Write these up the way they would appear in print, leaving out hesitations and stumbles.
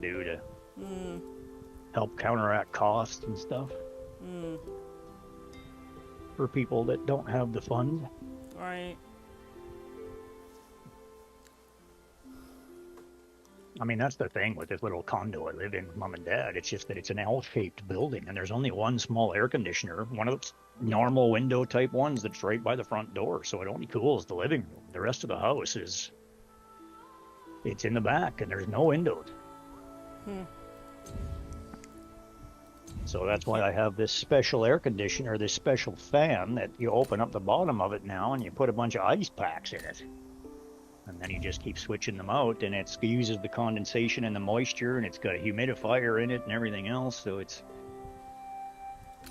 do to Mm. help counteract costs and stuff Mm. for people that don't have the funds. Right. I mean, that's the thing with this little condo I live in with mom and dad. It's just that it's an L-shaped building, and there's only one small air conditioner, one of those normal window type ones that's right by the front door. So it only cools the living room. The rest of the house it's in the back, and there's no windows. Hmm. So You that's why can't. I have this special air conditioner, this special fan that you open up the bottom of it now, and you put a bunch of ice packs in it. And then you just keep switching them out, and it uses the condensation and the moisture, and it's got a humidifier in it and everything else. So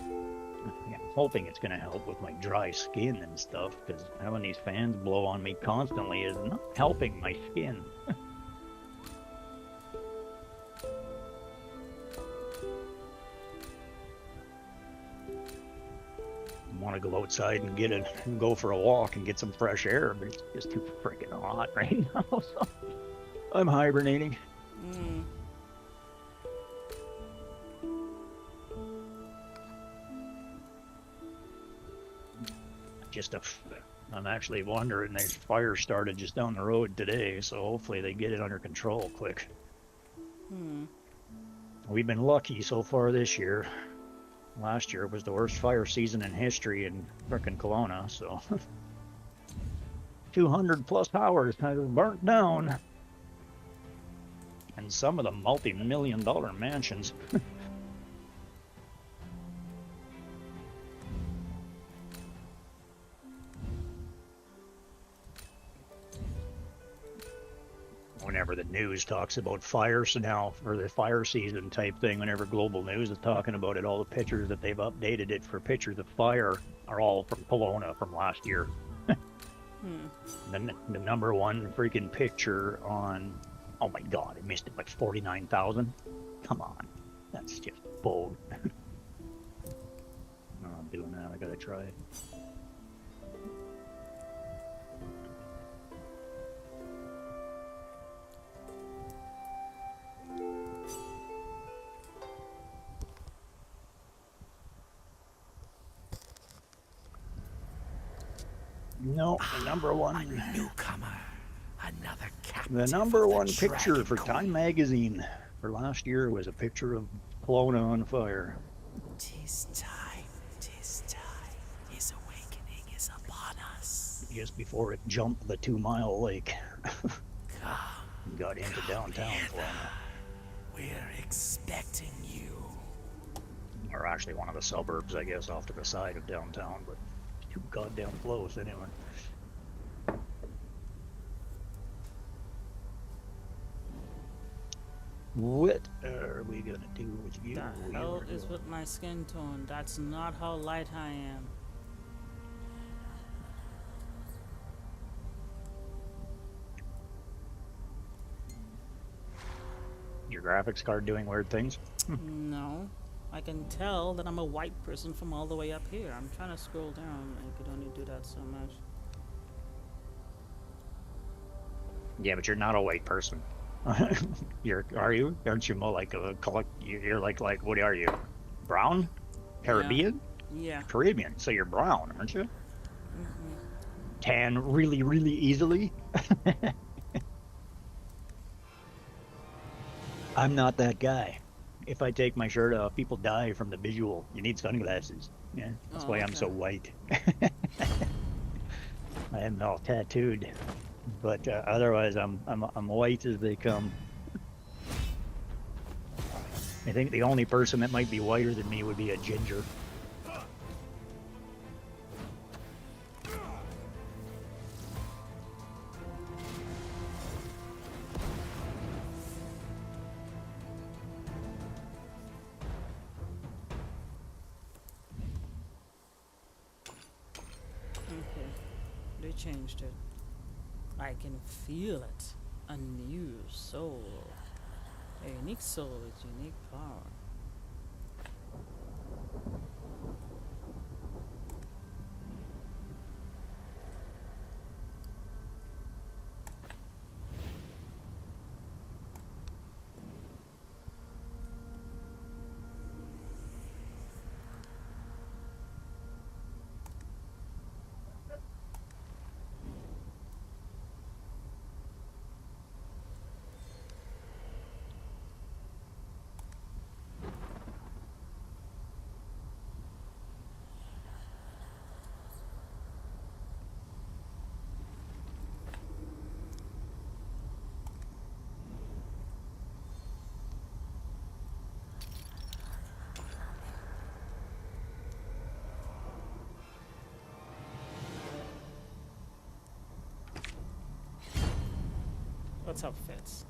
I'm hoping it's going to help with my dry skin and stuff, because having these fans blow on me constantly is not helping my skin. I want to go outside and go for a walk and get some fresh air, but it's just too freaking hot right now. So I'm hibernating. Mm. Just a I'm actually wondering, there's fire started just down the road today, so hopefully they get it under control quick. Hmm. We've been lucky so far this year. Last year was the worst fire season in history in frickin' Kelowna, so 200 plus hours has burnt down. And some of the multi-million dollar mansions. Whenever the news talks about fires now, for the fire season type thing, whenever global news is talking about it, all the pictures that they've updated it for pictures of fire are all from Kelowna from last year. Hmm. The number one freaking picture on, oh my god, I missed it by 49,000. Come on, that's just bold. No, I'm doing that. I gotta try it. No, the number A one, newcomer, another the captive number of the one picture Dragon for Time Queen. Magazine for last year was a picture of Kelowna on fire. Tis time, tis time. His awakening is upon us. Just before it jumped the 2 Mile Lake Come, and got into come downtown hither. Kelowna. We're expecting you. Or actually one of the suburbs, I guess, off to the side of downtown, but too goddamn close anyway. What are we gonna do with you? The hell is with my skin tone? That's not how light I am. Your graphics card doing weird things? No. I can tell that I'm a white person from all the way up here. I'm trying to scroll down. I could only do that so much. Yeah, but you're not a white person. Are you? Aren't you more like a you're like what are you? Brown? Yeah. Caribbean? Yeah. Caribbean. So you're brown, aren't you? Mm-hmm. Tan really, really easily. I'm not that guy. If I take my shirt off, people die from the visual. You need sunglasses. Yeah, that's why Oh, I'm okay. so white. I am all tattooed, but otherwise I'm white as they come. I think the only person that might be whiter than me would be a ginger. Okay. They changed it. I can feel it. A new soul. A unique soul with unique power. What's up, Fitz?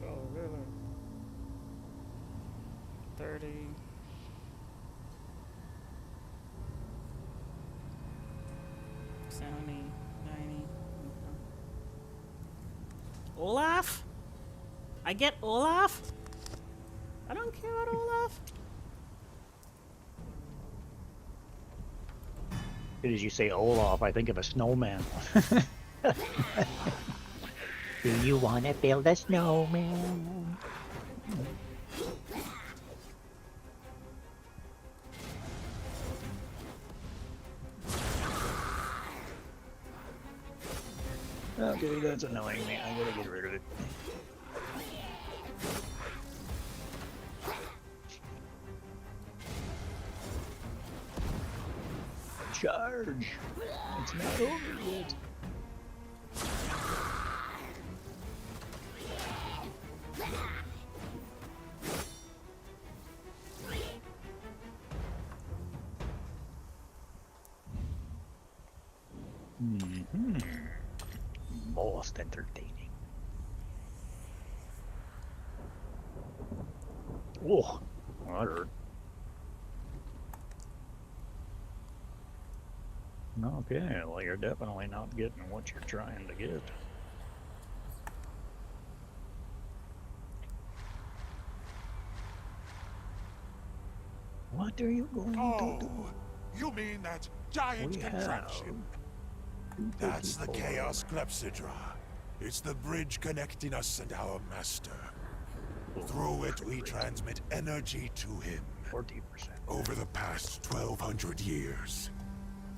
Oh, really? 30. Olaf? I get Olaf? I don't care about Olaf. As you say Olaf, I think of a snowman. Do you want to build a snowman? Okay, that's annoying me. I gotta get rid of it. Charge! It's not over yet. Most entertaining. Oh, that hurt. Okay, well, you're definitely not getting what you're trying to get. What are you going to do? You mean that giant We contraption? That's the Chaos Clepsydra. It's the bridge connecting us and our master. Through it, we transmit energy to him. 40%. Over the past 1,200 years,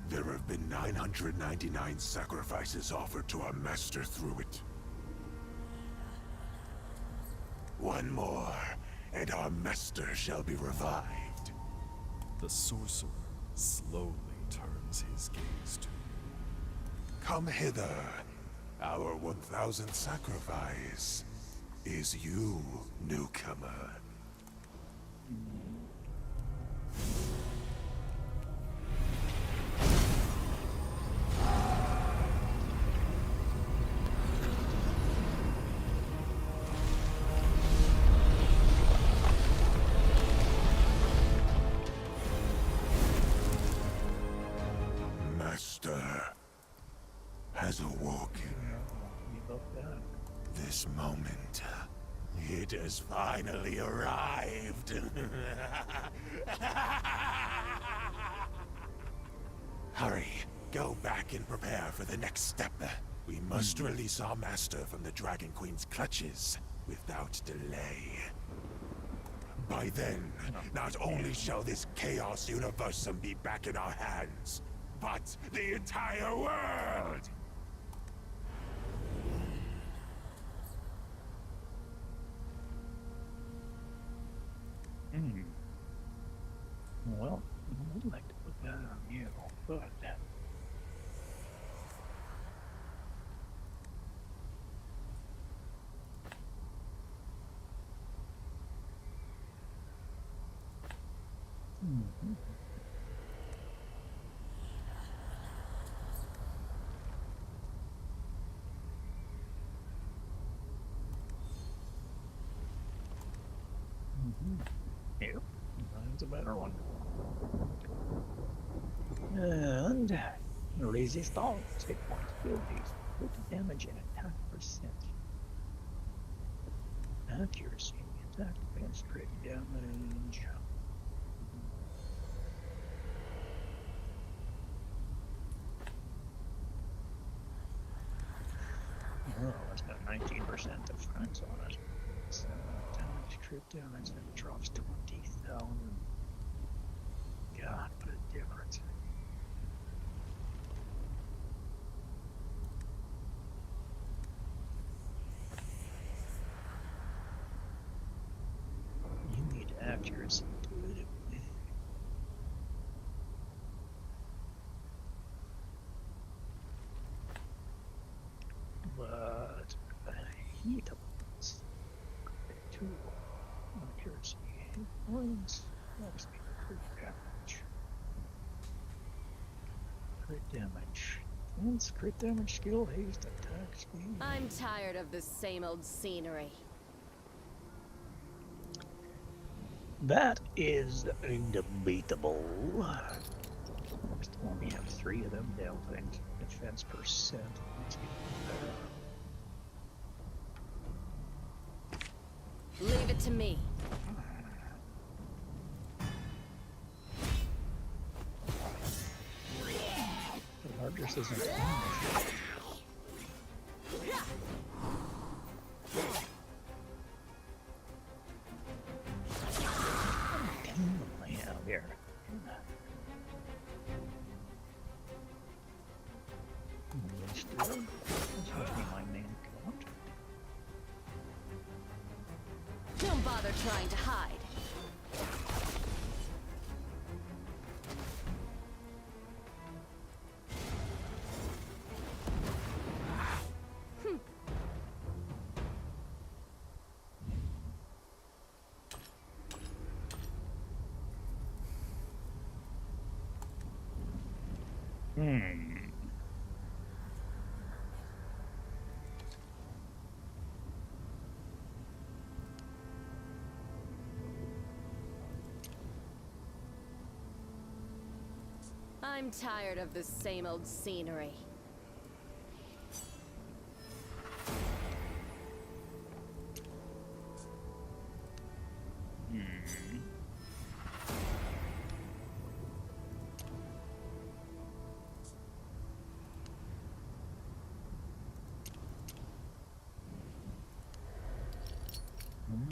there have been 999 sacrifices offered to our master through it. One more, and our master shall be revived. The sorcerer slowly turns his gaze to you. Come hither. Our 1,000th sacrifice is you, newcomer. Master has awoken. This moment, it has finally arrived. Hurry, go back and prepare for the next step. We must release our master from the Dragon Queen's clutches without delay. By then, not only shall this Chaos Universum be back in our hands, but the entire world! Well, I would like to put that on you, but... Yep, that's a better one. And resistance, hit points, abilities, put damage and attack percent. Accuracy, attack against crit damage. Oh, that's got 19% defense on it. So, damage, crit damage, that drops 20,000. God, what a difference. You need accuracy to do it. But heat points. 2 accuracy, hit points. Let's see, crit damage. Crit damage. Defense, crit damage, skill, haste, attack, speed. I'm tired of the same old scenery. That is debatable. We only have 3 of them down things. Defense percent. Let's get Leave it to me. the largest isn't damage. Yeah, here. Let's do it. This must be my main account. Don't bother trying to hide. I'm tired of the same old scenery.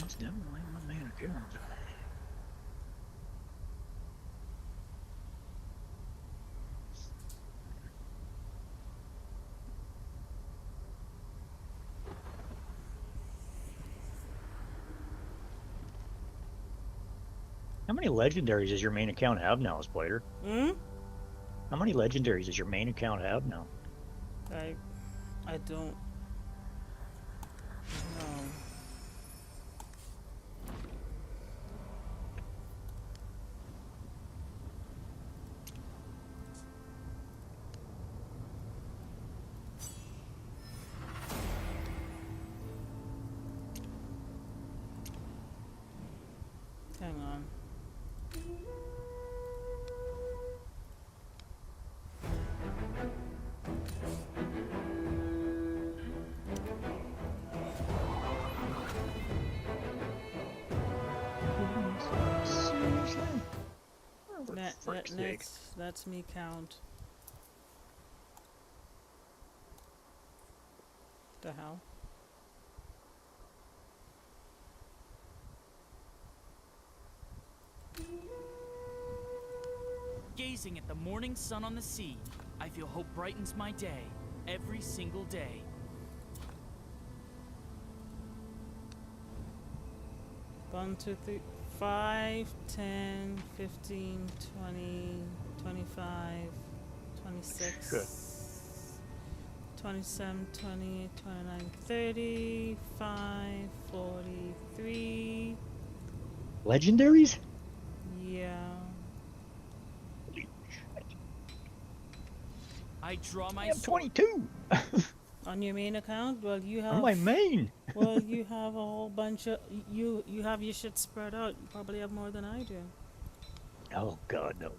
It's definitely my main account. How many legendaries does your main account have now, Spider? How many legendaries does your main account have now? I don't know. Hang on. Seriously? Oh, for frick's sake. Let's me count. The hell? Gazing at the morning sun on the sea, I feel hope brightens my day, every single day. 1, 2, 3, 5, 10, 15, 20, 25, 26, Good. 27, 28, 29, 30, 5, 43. Legendaries? Yeah. Holy shit. I draw I my have sword. 22! On your main account? Well, you have. On my main! Well, you have a whole bunch of. You have your shit spread out. You probably have more than I do. Oh god, no.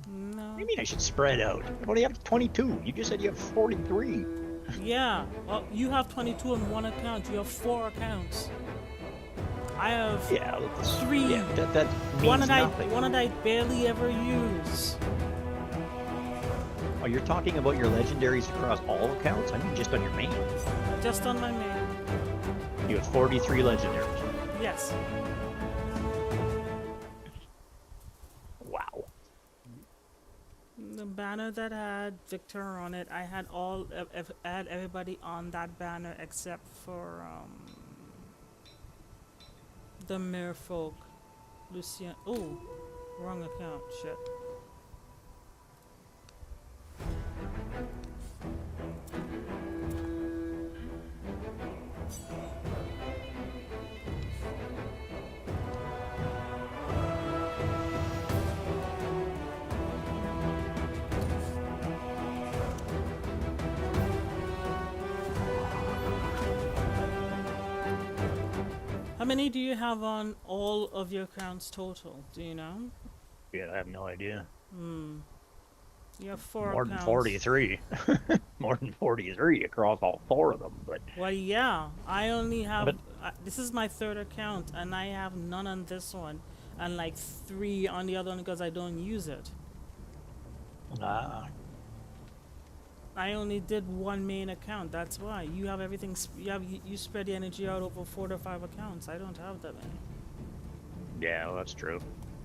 No. What do you mean I should spread out? I only have 22. You just said you have 43. Yeah. Well, you have 22 on one account. You have 4 accounts. I have Yeah, that's, 3. Yeah, that means One that nothing. I barely ever use. Oh, you're talking about your legendaries across all accounts? I mean just on your main. Just on my main. You have 43 legendaries. Yes. Wow. The banner that had Victor on it, I had I had everybody on that banner except for the Merfolk. Lucien. Oh, wrong account. Shit. many do you have on all of your accounts total? Do you know? Yeah, I have no idea. You have 4 More than accounts. 43. More than 43 across all 4 of them. But Well, yeah. I only have. But- This is my 3rd account, and I have none on this one, and like 3 on the other one because I don't use it. I only did 1 main account. That's why you have everything. You spread the energy out over 4 to 5 accounts. I don't have that many. yeah, well, that's true.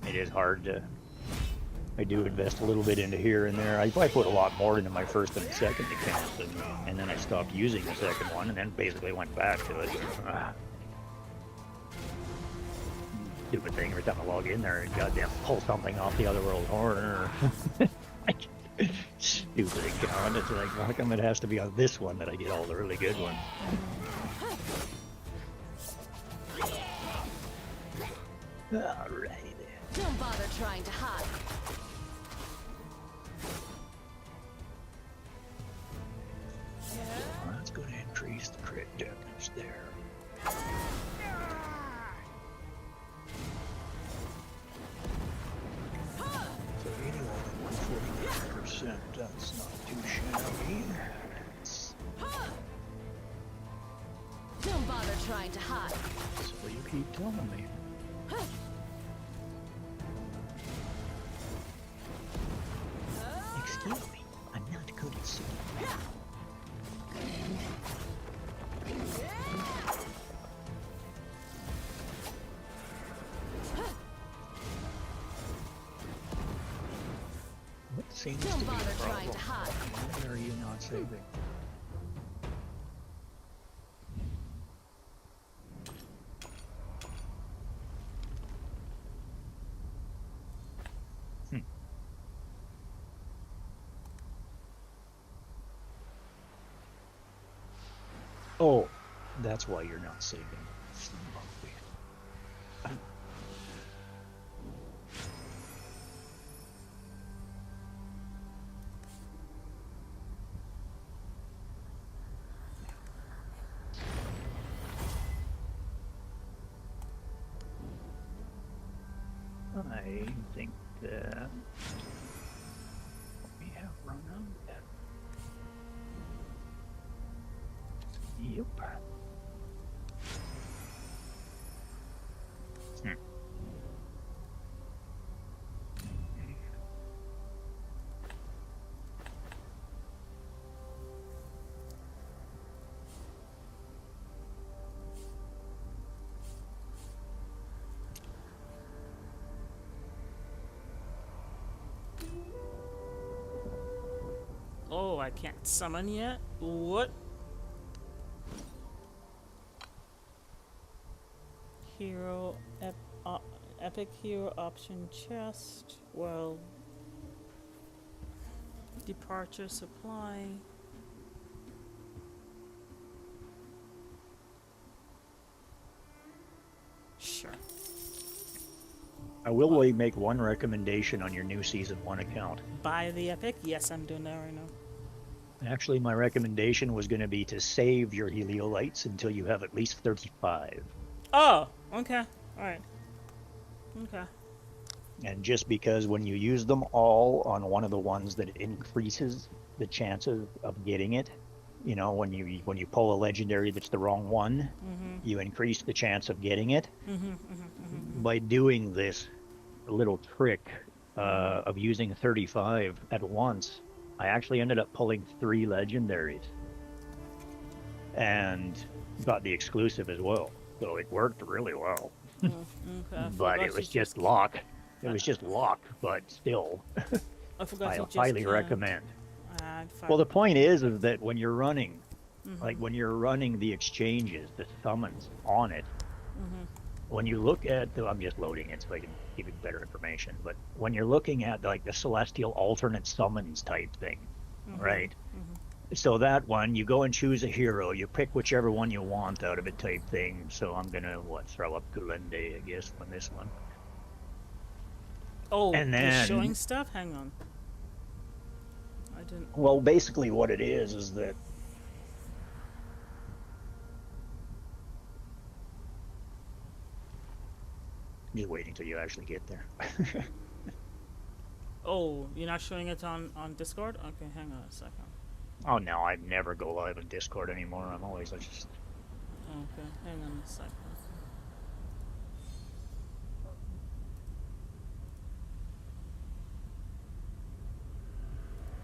It is hard to. I do invest a little bit into here and there. I put a lot more into my first and second accounts, and then I stopped using the second one, and then basically went back to it. Stupid thing. Every time I log in there, goddamn pull something off the other world horn or stupid account. It's like, how come it has to be on this one that I get all the really good ones? Alrighty then. Don't bother trying to hide. Well, that's going to increase the crit damage there. So 81% that's not too shabby. Don't bother trying to hide. So you keep telling me. Excuse me, I'm not good at singing. What seems to Don't be the bother trying problem? to hide. Why are you not saving? Oh, that's why you're not saving. I think that we have run out. Yep. Oh, I can't summon yet? What? Hero, epic hero option chest. Well, departure supply. Sure. I will make one recommendation on your new Season 1 account. Buy the epic? Yes, I'm doing that right now. Actually, my recommendation was going to be to save your Heliolites until you have at least 35. Oh, okay. Alright. Okay. And just because when you use them all on one of the ones that increases the chances of getting it, you know, when you pull a legendary that's the wrong one, you increase the chance of getting it. By doing this little trick of using 35 at once, I actually ended up pulling 3 legendaries and got the exclusive as well. So it worked really well. Okay. But it was just luck. It was just luck, but still, I forgot I you just highly can't. recommend. I'd Well, the find- point is that when you're running, like when you're running the exchanges, the summons on it, when you look at I'm just loading it so I can give you better information, but when you're looking at like the celestial alternate summons type thing, right? So that one, you go and choose a hero, you pick whichever one you want out of it type thing. So I'm gonna throw up Gulende, I guess, on this one. Oh, and you're then- showing stuff? Hang on. I didn't. Well, basically what it is that Just waiting till you actually get there. Oh, you're not showing it on Discord? Okay, hang on a second. Oh no, I never go live on Discord anymore. I'm always just. Okay, hang on a second.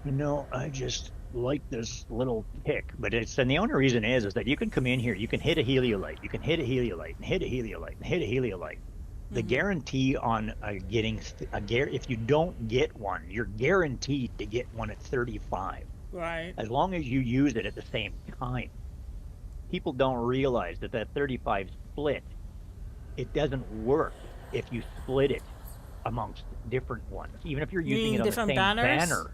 No, I just like this little tick, but and the only reason is that you can come in here, you can hit a heliolite, you can hit a heliolite, and hit a heliolite, and hit a heliolite. The guarantee on getting if you don't get one, you're guaranteed to get one at 35, Right. as long as you use it at the same time. People don't realize that 35 split, it doesn't work if you split it amongst different ones, even if you're You using mean it on the different same banners? banner.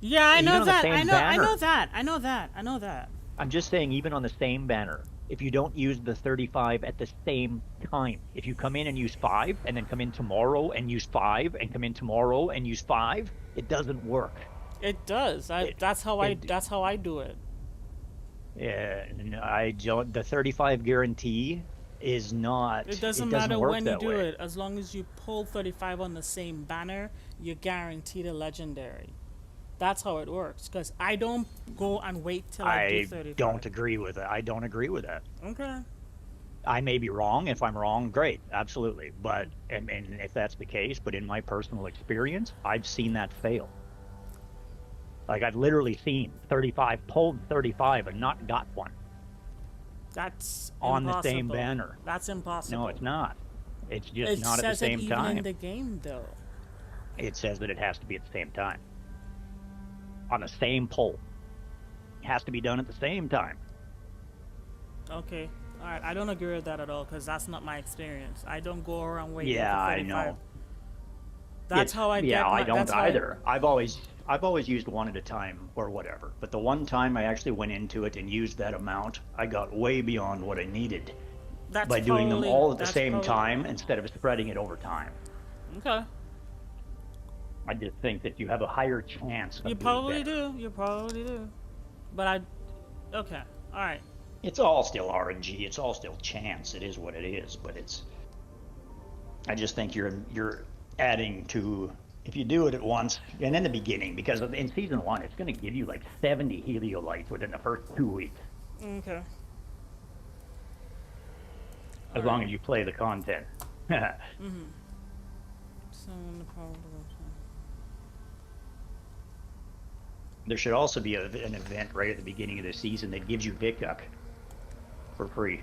Yeah, I Even know on the that. same I know banner. that. I know that. I know that. I'm just saying, even on the same banner, if you don't use the 35 at the same time, if you come in and use 5, and then come in tomorrow and use 5, and come in tomorrow and use 5, it doesn't work. It does. It, That's how it, I do it. I don't. The 35 guarantee is not. It It doesn't doesn't matter work when you that do way. it. As long as you pull 35 on the same banner, you're guaranteed a legendary. That's how it works. Because I don't go and wait till I do I 35. don't agree with it. I don't agree with that. Okay. I may be wrong. If I'm wrong, great, absolutely. But and if that's the case, but in my personal experience, I've seen that fail. Like I've literally seen 35 pulled 35 and not got one That's on impossible. the same banner. That's impossible. No, it's not. It's just It not at the says it same even time. in the game, though. It says that it has to be at the same time. On the same pull. It has to be done at the same time. Okay. All right. I don't agree with that at all because that's not my experience. I don't go around waiting Yeah, for I 35. know. That's how I get Yeah, my, I don't that's how I- either. I've always used one at a time or whatever. But the one time I actually went into it and used that amount, I got way beyond what I needed that's by doing them probably- all at the that's same probably- time instead of spreading it over time. Okay. I just think that you have a higher chance of You doing probably better. do. You probably do. But I. Okay. All right. It's all still RNG. It's all still chance. It is what it is. But I just think you're adding to, if you do it at once and in the beginning, because in season 1 it's going to give you like 70 heliolites within the first 2 weeks, Okay. as long as you play the content. So the probable. There should also be an event right at the beginning of the season that gives you Vicduck for free.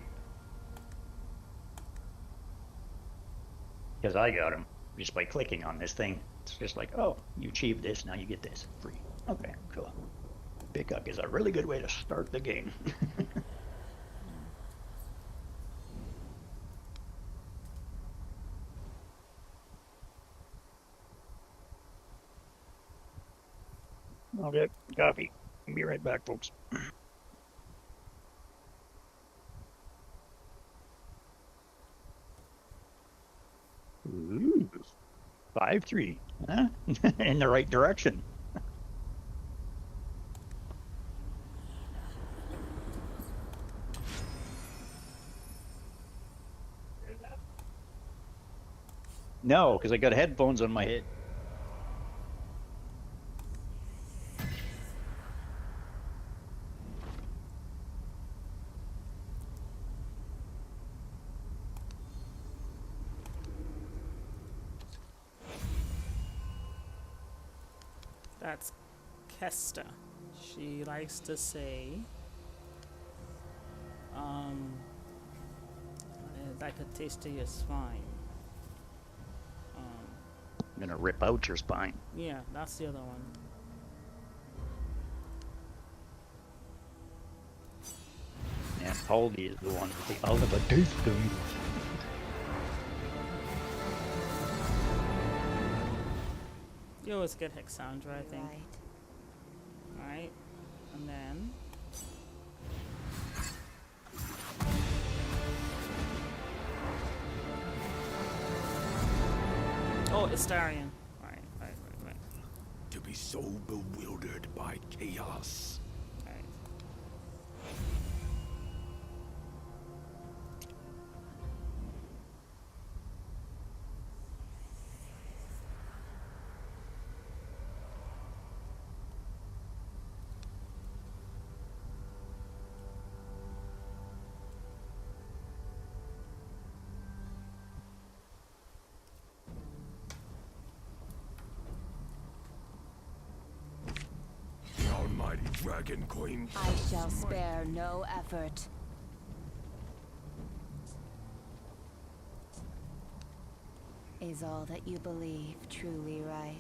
Because I got them just by clicking on this thing. It's just like, oh, you achieved this, now you get this free. Okay, cool. Vicduck is a really good way to start the game. Okay, coffee. Be right back, folks. Ooh, 5-3, huh? In the right direction. No, because I got headphones on my head. That's Kesta. She likes to say, like a taste of your spine. I'm gonna rip out your spine. Yeah, that's the other one. And Poldy is the one with the Oliver Teaspoon. You always get Hexandra, I think. Alright. And then. Oh, Astarion. Right. To be so bewildered by chaos. Right. Dragon Queen. I shall spare no effort. Is all that you believe truly right?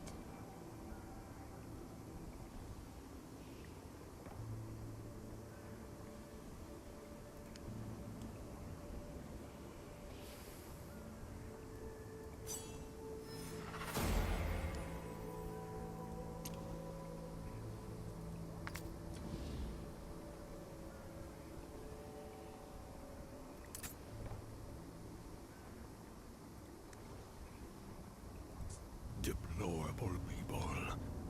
Deplorable people,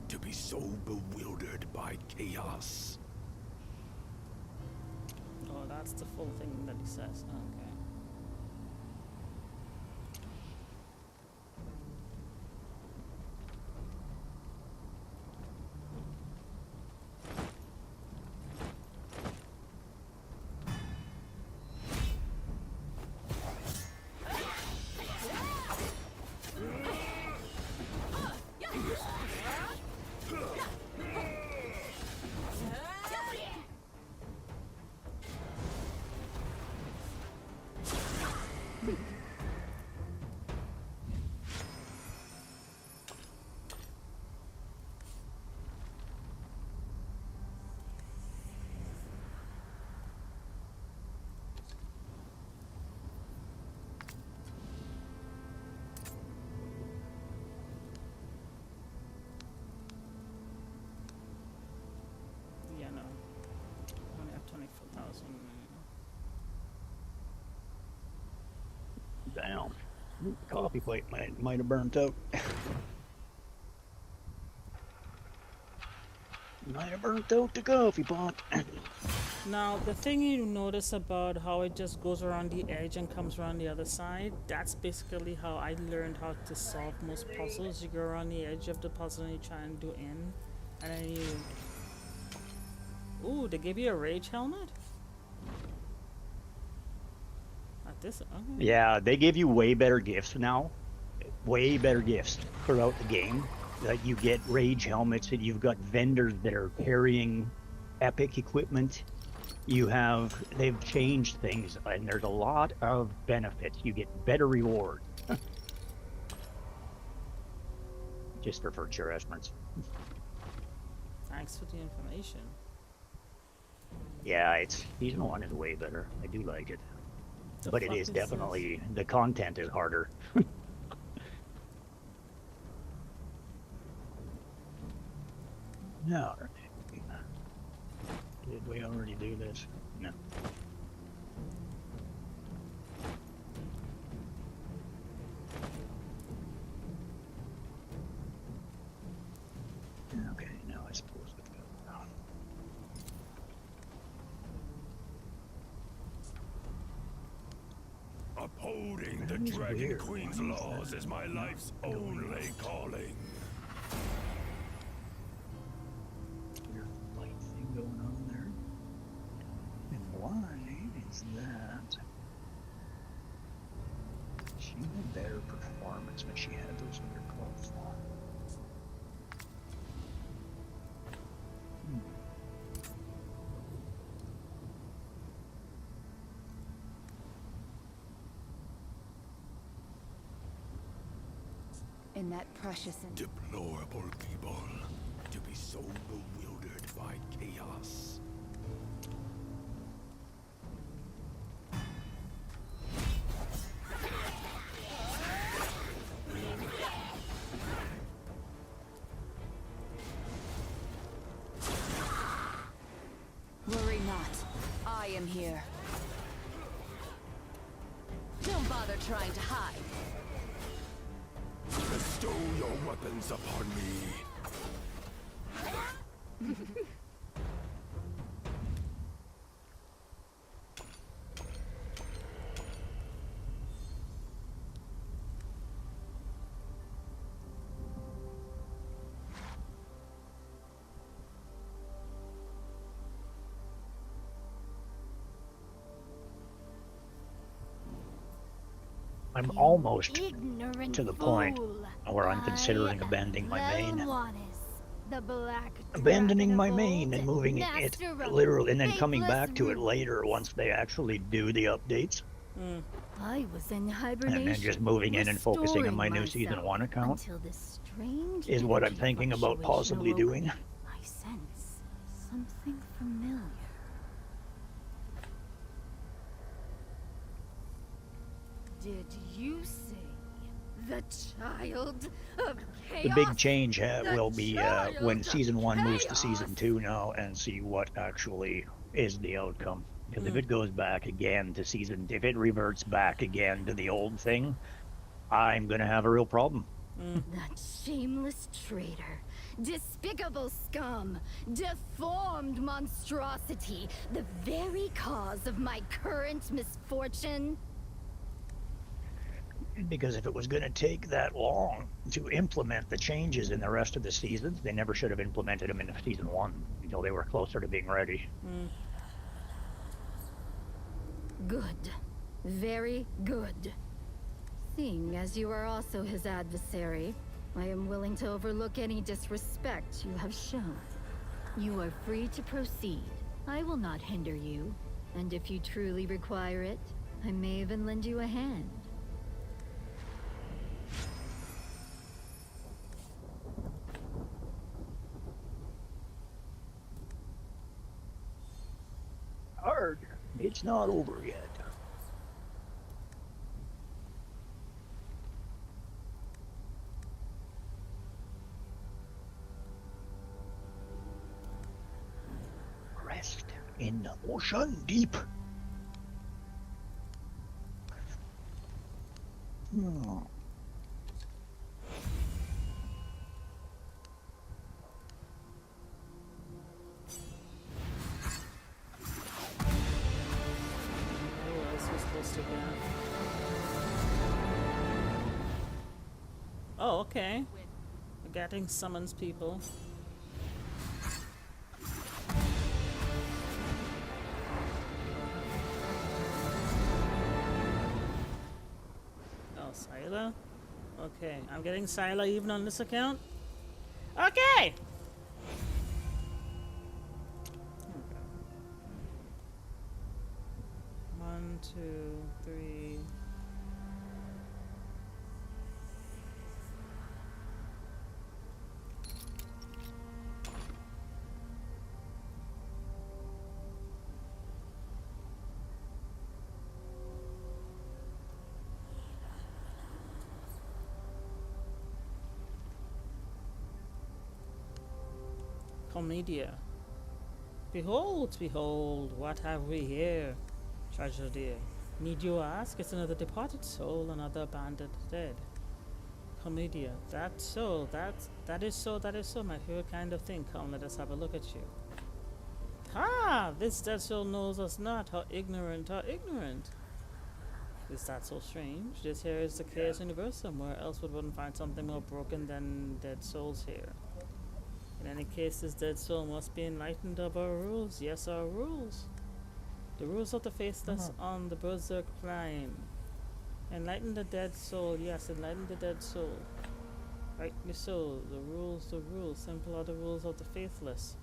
to be so bewildered by chaos. Oh, that's the full thing that he says. Okay. Yeah, no. I only have 24,000. Damn. Coffee plate might have burnt out. Might have burnt out the coffee pot. Now, the thing you notice about how it just goes around the edge and comes around the other side, that's basically how I learned how to solve most puzzles. You go around the edge of the puzzle and you try and do in, and then you... Ooh, they gave you a rage helmet? Not this, okay. Yeah, they give you way better gifts now. Way better gifts throughout the game. Like you get rage helmets and you've got vendors that are carrying epic equipment. They've changed things and there's a lot of benefits. You get better reward. Just for future reference. Thanks for the information. Yeah, season 1 is way better. I do like it. The But it fuck is this? definitely, the content is harder. No. Did we already do this? No. Okay, now I suppose we've got Upholding the That is Dragon weird. Queen's Why is laws that is my not life's going only calling. Weird light thing going on there. And why is that? She had better performance when she had those other clothes on. In that precious and Deplorable people, to be so bewildered by chaos. worry not. I am here. Don't bother trying to hide. Bestow your weapons upon me. I'm almost Ignorant to the point fool. where I'm considering abandoning my Clone main. Wannis, The black abandoning dragon my of main old, and moving it master of literally, and then coming faithless back to it roots. later once they actually do the updates, I was in and then just hibernation, moving in and focusing on restoring my new season myself, 1 account until this strange is what I'm energy thinking about fluctuation possibly awoke doing. me. I sense something familiar. Did you say the child of chaos? The big change The will be when child season of 1 moves to chaos! season 2 now, and see what actually is the outcome. Because if it goes back again to if it reverts back again to the old thing, I'm gonna have a real problem. That shameless traitor, despicable scum, deformed monstrosity, the very cause of my current misfortune. Because if it was going to take that long to implement the changes in the rest of the seasons, they never should have implemented them in season 1 until they were closer to being ready. Good. Very good. Seeing as you are also his adversary, I am willing to overlook any disrespect you have shown. You are free to proceed. I will not hinder you, and if you truly require it, I may even lend you a hand. Hard. It's not over yet. Rest in the ocean deep. What else we supposed to get? Oh, okay. Getting summons people. Oh, Scylla? Okay, I'm getting Scylla even on this account? Okay! One, two, three. Comedia. Behold, behold, what have we here? Treasure dear. Need you ask? It's another departed soul, another abandoned dead. Comedia. That is so, my favorite kind of thing. Come, let us have a look at you. Ha! This dead soul knows us not. How ignorant, how ignorant. Is that so strange? This here is the chaos universum. Where else would one find something more broken than dead souls here? In any case, this dead soul must be enlightened of our rules. Yes, our rules. The rules of the faithless on the berserk plane. Enlighten the dead soul. Yes, enlighten the dead soul. Rightly so. The rules. Simple are the rules of the faithless.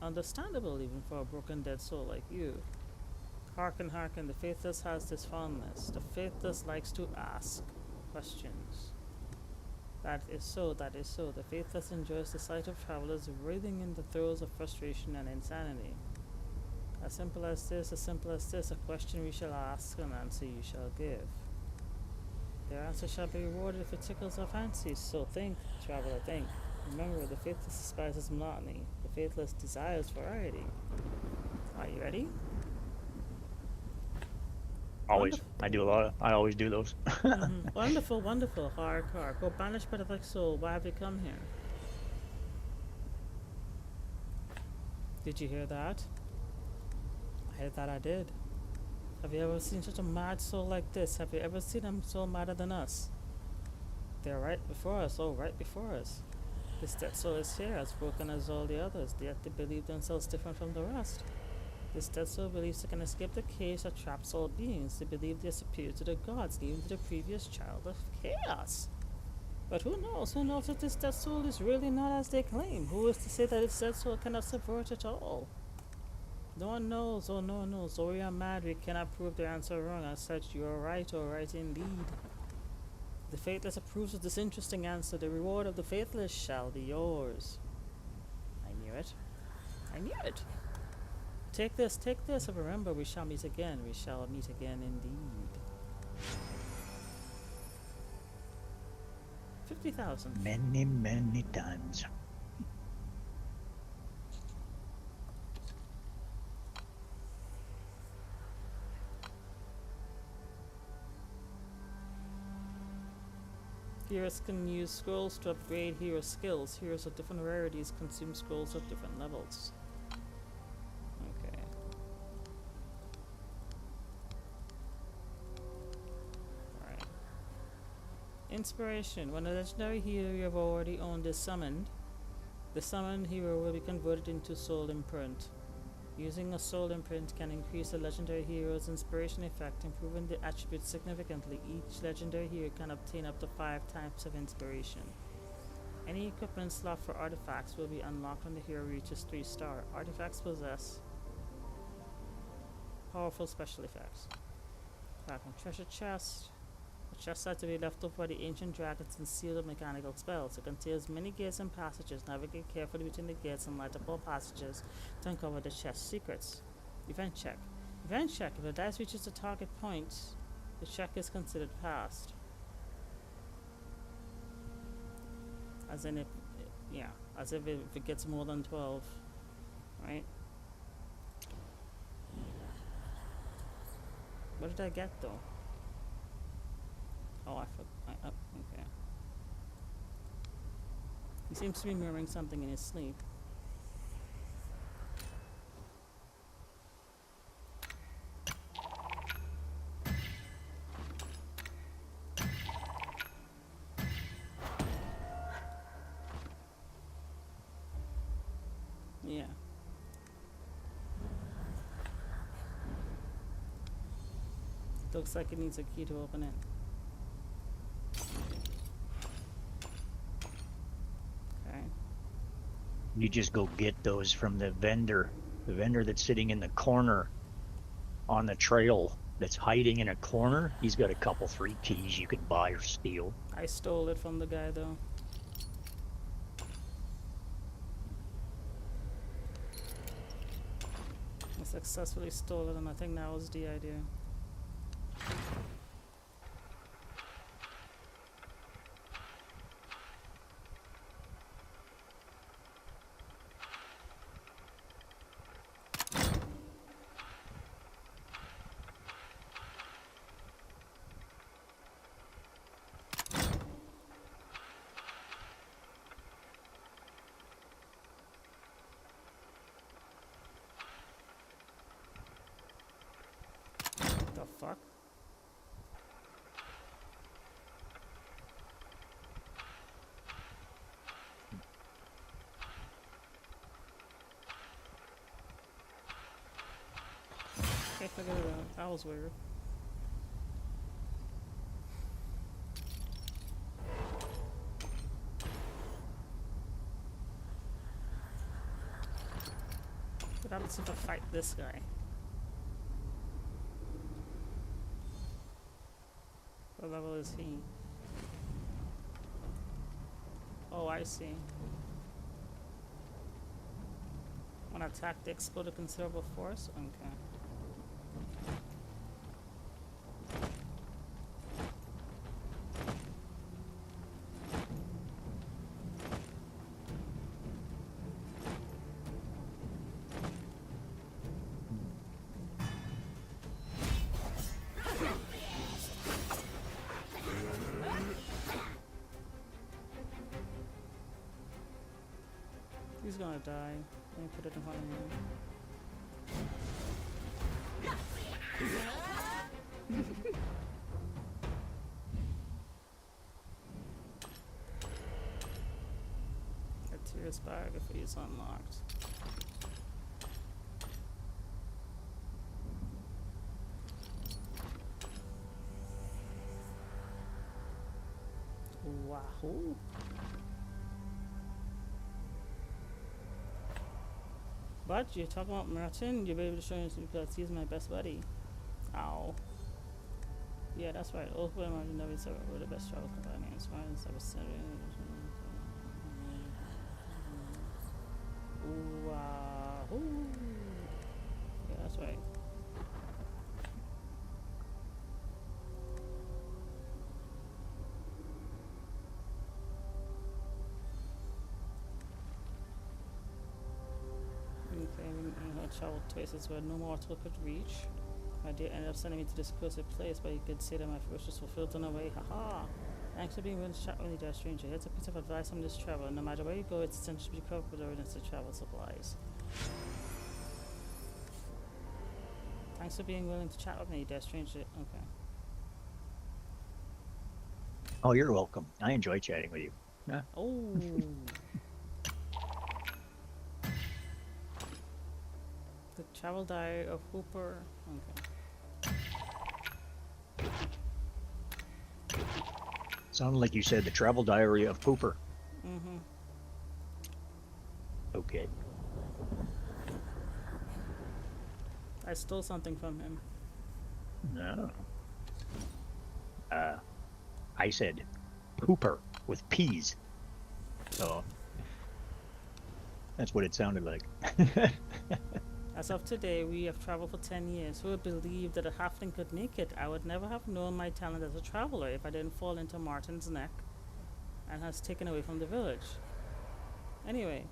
Understandable even for a broken dead soul like you. Hearken, hearken. The faithless has this fondness. The faithless likes to ask questions. That is so, that is so. The faithless enjoys the sight of travelers writhing in the throes of frustration and insanity. As simple as this, a question we shall ask, an answer you shall give. Their answer shall be rewarded if it tickles our fancies. So think, traveler, think. Remember, the faithless despises monotony. The faithless desires variety. Are you ready? Always. I always do those. Wonderful, wonderful. Hark, hark. Go banished by the black soul. Why have you come here? Did you hear that? I heard that I did. Have you ever seen such a mad soul like this? Have you ever seen a soul madder than us? They're right before us, oh, right before us. This dead soul is here, as broken as all the others, yet they believe themselves different from the rest. This dead soul believes they can escape the cage that traps all beings. They believe they are superior to the gods, even to the previous child of chaos. But who knows? Who knows if this dead soul is really not as they claim? Who is to say that its dead soul cannot subvert at all? No one knows. Oh, no one knows. Though we are mad, we cannot prove the answer wrong. As such, you are right, or right indeed. The faithless approves of this interesting answer. The reward of the faithless shall be yours. I knew it. I knew it. Take this, and remember, we shall meet again. We shall meet again indeed. 50,000. Many, many times. Heroes can use scrolls to upgrade hero skills. Heroes of different rarities consume scrolls of different levels. Okay. Alright. Inspiration. When a legendary hero you have already owned is summoned, the summoned hero will be converted into soul imprint. Using a soul imprint can increase a legendary hero's inspiration effect, improving the attribute significantly. Each legendary hero can obtain up to 5 types of inspiration. Any equipment slot for artifacts will be unlocked when the hero reaches 3-star. Artifacts possess powerful special effects. Back on treasure chest. The chest said to be left over by the ancient dragons and sealed with mechanical spells. It contains many gates and passages. Navigate carefully between the gates and light up all passages to uncover the chest's secrets. Event check. Event check. If the dice reaches the target point, the check is considered passed. As in if, yeah, as if it gets more than 12, right? What did I get though? Oh, I forgot. Okay. He seems to be murmuring something in his sleep. Yeah. Looks like it needs a key to open it. You just go get those from the vendor that's sitting in the corner on the trail, that's hiding in a corner. He's got a couple free keys you could buy or steal. I stole it from the guy though. I successfully stole it, and I think that was the idea. The fuck? Okay, figure it out. That was weird. What happens if I fight this guy? What level is he? Oh, I see. When attacked, they explode a considerable force? Okay. He's gonna die. Let me put it in front of him. Tears biography is unlocked. Wow. Wahoo. But you're talking about Martin, you'll be able to show him because he's my best buddy. Ow. Yeah, that's right. Old boy Martin never said we're the best travel companions. Martin's ever said Wahoo. Yeah, that's right. Okay, we had traveled places where no mortal could reach. My dear ended up sending me to this cursed place, but you could say that my wish was fulfilled in a way. Haha! Thanks for being willing to chat with me, dear stranger. Here's a piece of advice on this travel. No matter where you go, it's essential to be covered with readiness to travel supplies. Thanks for being willing to chat with me, dear stranger. Okay. Oh, you're welcome. I enjoy chatting with you. Yeah. Oh. The travel diary of Hooper. Okay. Sounded like you said the travel diary of Pooper. Mm-hmm. Okay. I stole something from him. No. I said Pooper with P's. So that's what it sounded like. As of today, we have traveled for 10 years. Who would believe that a halfling could make it? I would never have known my talent as a traveler if I didn't fall into Martin's neck and has taken away from the village. Anyway,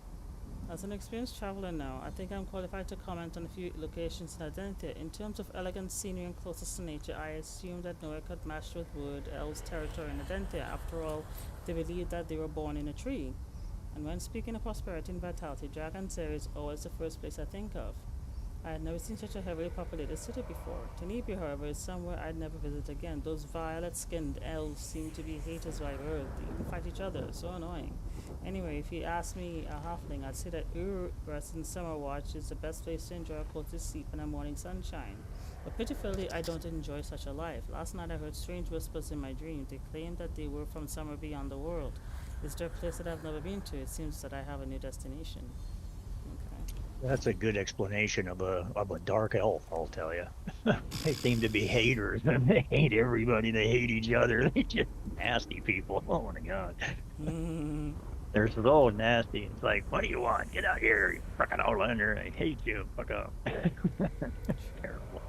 as an experienced traveler now, I think I'm qualified to comment on a few locations in Identity. In terms of elegant scenery and closest to nature, I assume that nowhere could match with Wood Elves' territory in Identity. After all, they believe that they were born in a tree. And when speaking of prosperity and vitality, Dragon's Area is always the first place I think of. I had never seen such a heavily populated city before. Tenebria, however, is somewhere I'd never visit again. Those violet-skinned elves seem to be haters by birth. They even fight each other. So annoying. Anyway, if you ask me, a halfling, I'd say that Urus in Summer Watch is the best place to enjoy a cozy sleep and a morning sunshine. But pitifully, I don't enjoy such a life. Last night I heard strange whispers in my dream. They claimed that they were from somewhere beyond the world. Is there a place that I've never been to? It seems that I have a new destination. That's a good explanation of a dark elf, I'll tell you. They seem to be haters. They hate everybody. They hate each other. They're just nasty people. Oh my god. They're so nasty. It's like, what do you want? Get out here, you fucking outlander. I hate you. Fuck up. Terrible.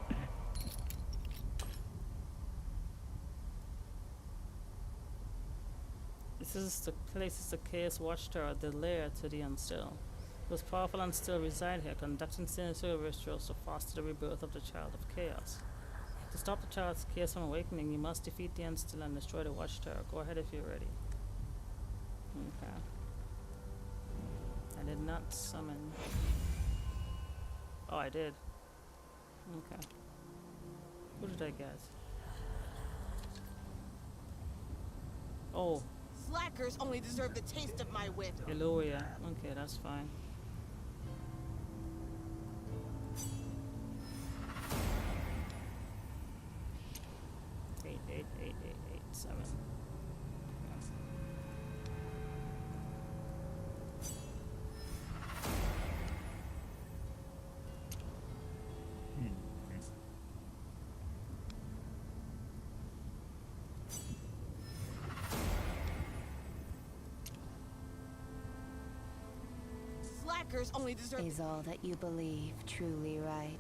This is the place, is the Chaos Watchtower, the lair to the unstill. Those powerful and still reside here, conducting sinister rituals to foster the rebirth of the child of chaos. To stop the child's chaos from awakening, you must defeat the unstill and destroy the watchtower. Go ahead if you're ready. Okay. I did not summon. Oh, I did. Okay. Who did I get? Oh. Slackers only deserve the taste of my wit. Eloia. Okay, that's fine. Eight, 7. Slackers only deserve. Is all that you believe truly right?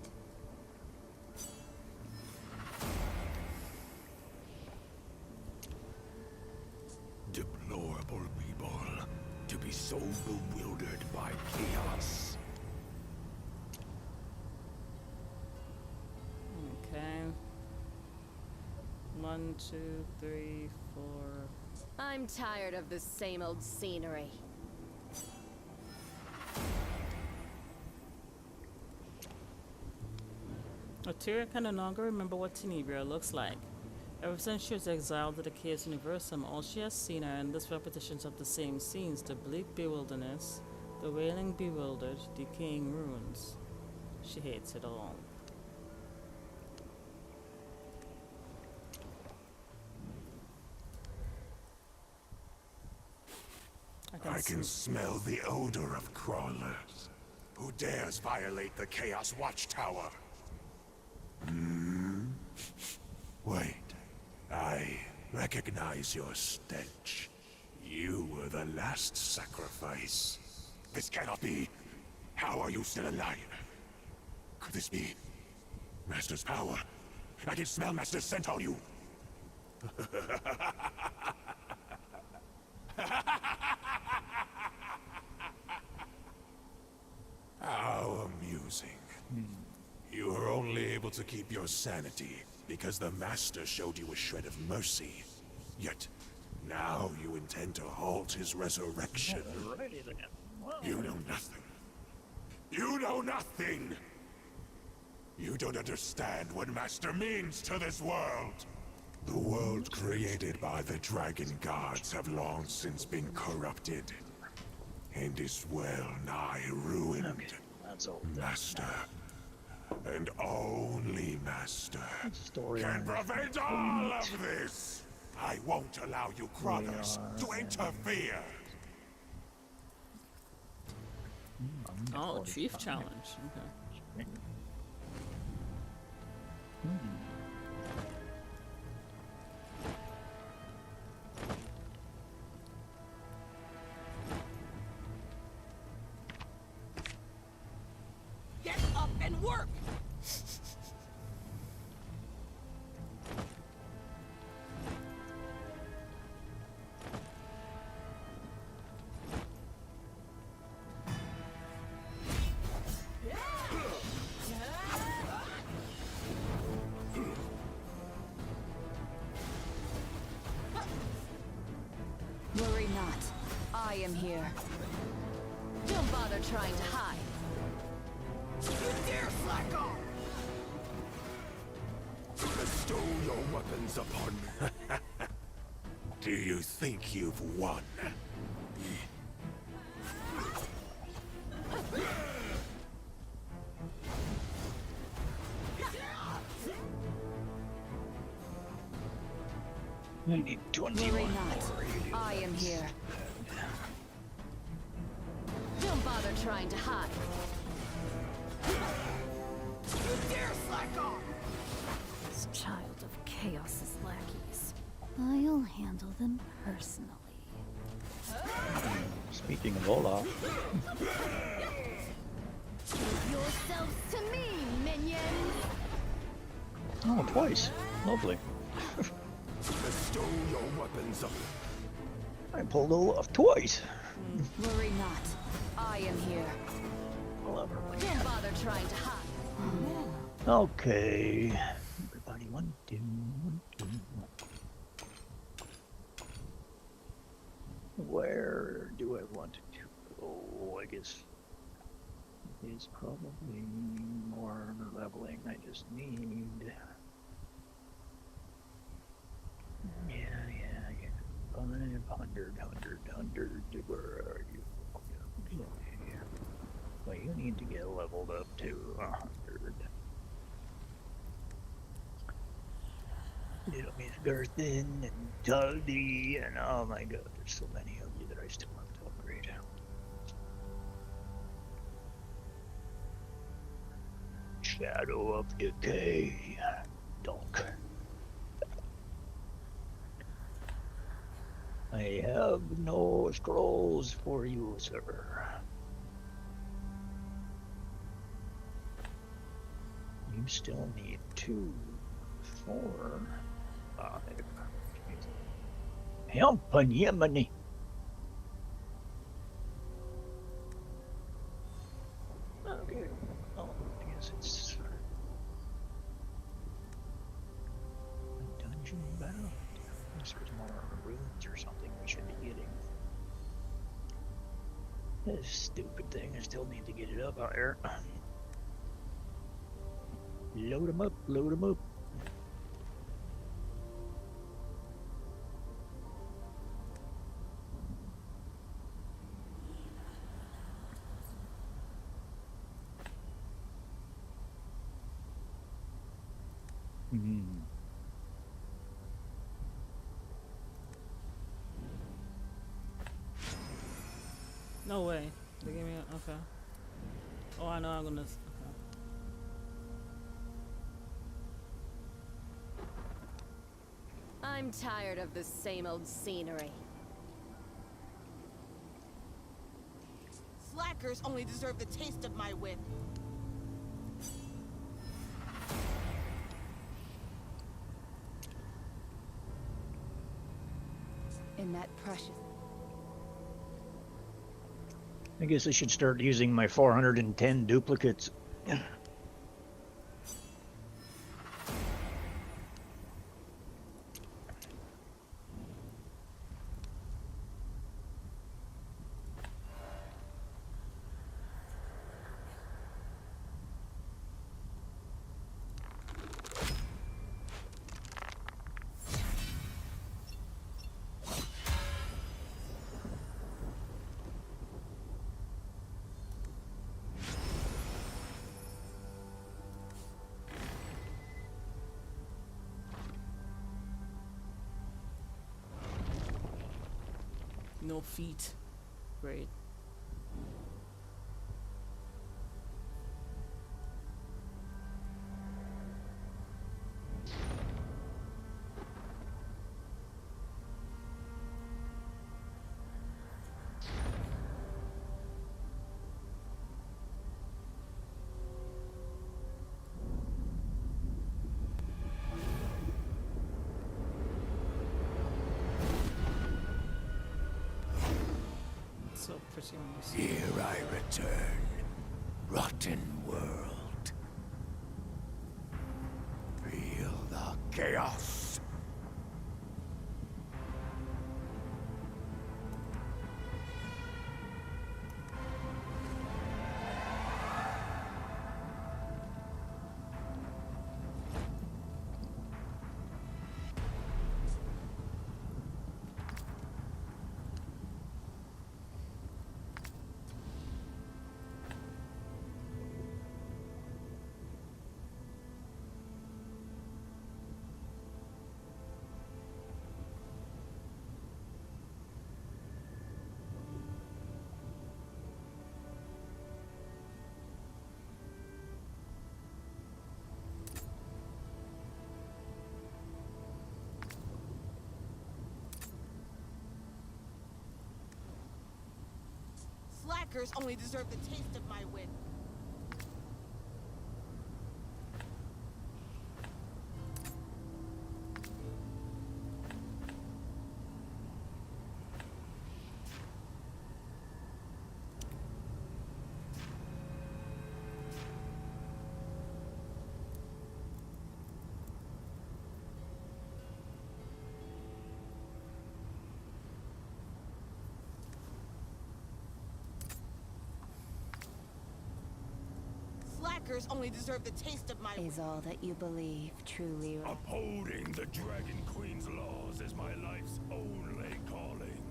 Deplorable people, to be so bewildered by chaos. Okay. 1, 2, 3, 4. I'm tired of the same old scenery. Tyria can no longer remember what Tenebria looks like. Ever since she was exiled to the Chaos Universum, all she has seen are endless repetitions of the same scenes: the bleak bewilderness, the wailing bewildered, decaying ruins. She hates it all. I can smell the odor of crawlers. Who dares violate the Chaos Watchtower? Hmm? Wait. I recognize your stench. You were the last sacrifice. This cannot be. How are you still alive? Could this be Master's power? I can smell Master's scent on you. How amusing. You were only able to keep your sanity because the Master showed you a shred of mercy. Yet, now you intend to halt his resurrection. Alrighty then. Well, You know nothing. You know nothing! You don't understand what Master means to this world! The world created by the Dragon Gods have long since been corrupted, and is well nigh ruined. okay, that's all. Master, and only Master, Story can on prevent all of this! I won't allow you crawlers to interfere! Oh, Chief Challenge. Okay. Get up and work! Worry not. I am here. Don't bother trying to hide. You dare slack off! Bestow your weapons upon me. Do you think you've won? I need 21 Worry not. more. I am here. Don't bother trying to hide. You dare slack off! This child of Chaos's lackeys. I'll handle them personally. Speaking of Olaf, Give yourselves to me, minions! oh, twice. Lovely. Bestow your weapons upon I pulled Olaf twice. Worry not. I am here. Clever. Don't bother trying to hide. Okay. Everybody, 1, 2, 1, 2. Where do I want to go? I guess it's probably more leveling. I just need. Yeah. 500, 100. Where are you? Okay. Well, you need to get leveled up to 100. Little Miss Gerthin and Tuldy and oh my god, there's so many of you that I still have to upgrade. Shadow of Decay. Donk. I have no scrolls for you, sir. You still need 2, 4, 5. Help and Yemeni. Okay. Oh, I guess it's a dungeon bound. Unless there's more runes or something we should be getting. This stupid thing, I still need to get it up out there. Load 'em up, load 'em up. No way. They gave me a, okay. Oh, I know I'm gonna. Okay. I'm tired of the same old scenery. Slackers only deserve the taste of my whip. In that precious. I guess I should start using my 410 duplicates. No feet. Great. So pretty nice. Here I return, rotten world. Feel the chaos. Slackers only deserve the taste of my whip. Slackers only deserve the taste of my whip. Is all that you believe truly right? Upholding the Dragon Queen's laws is my life's only calling.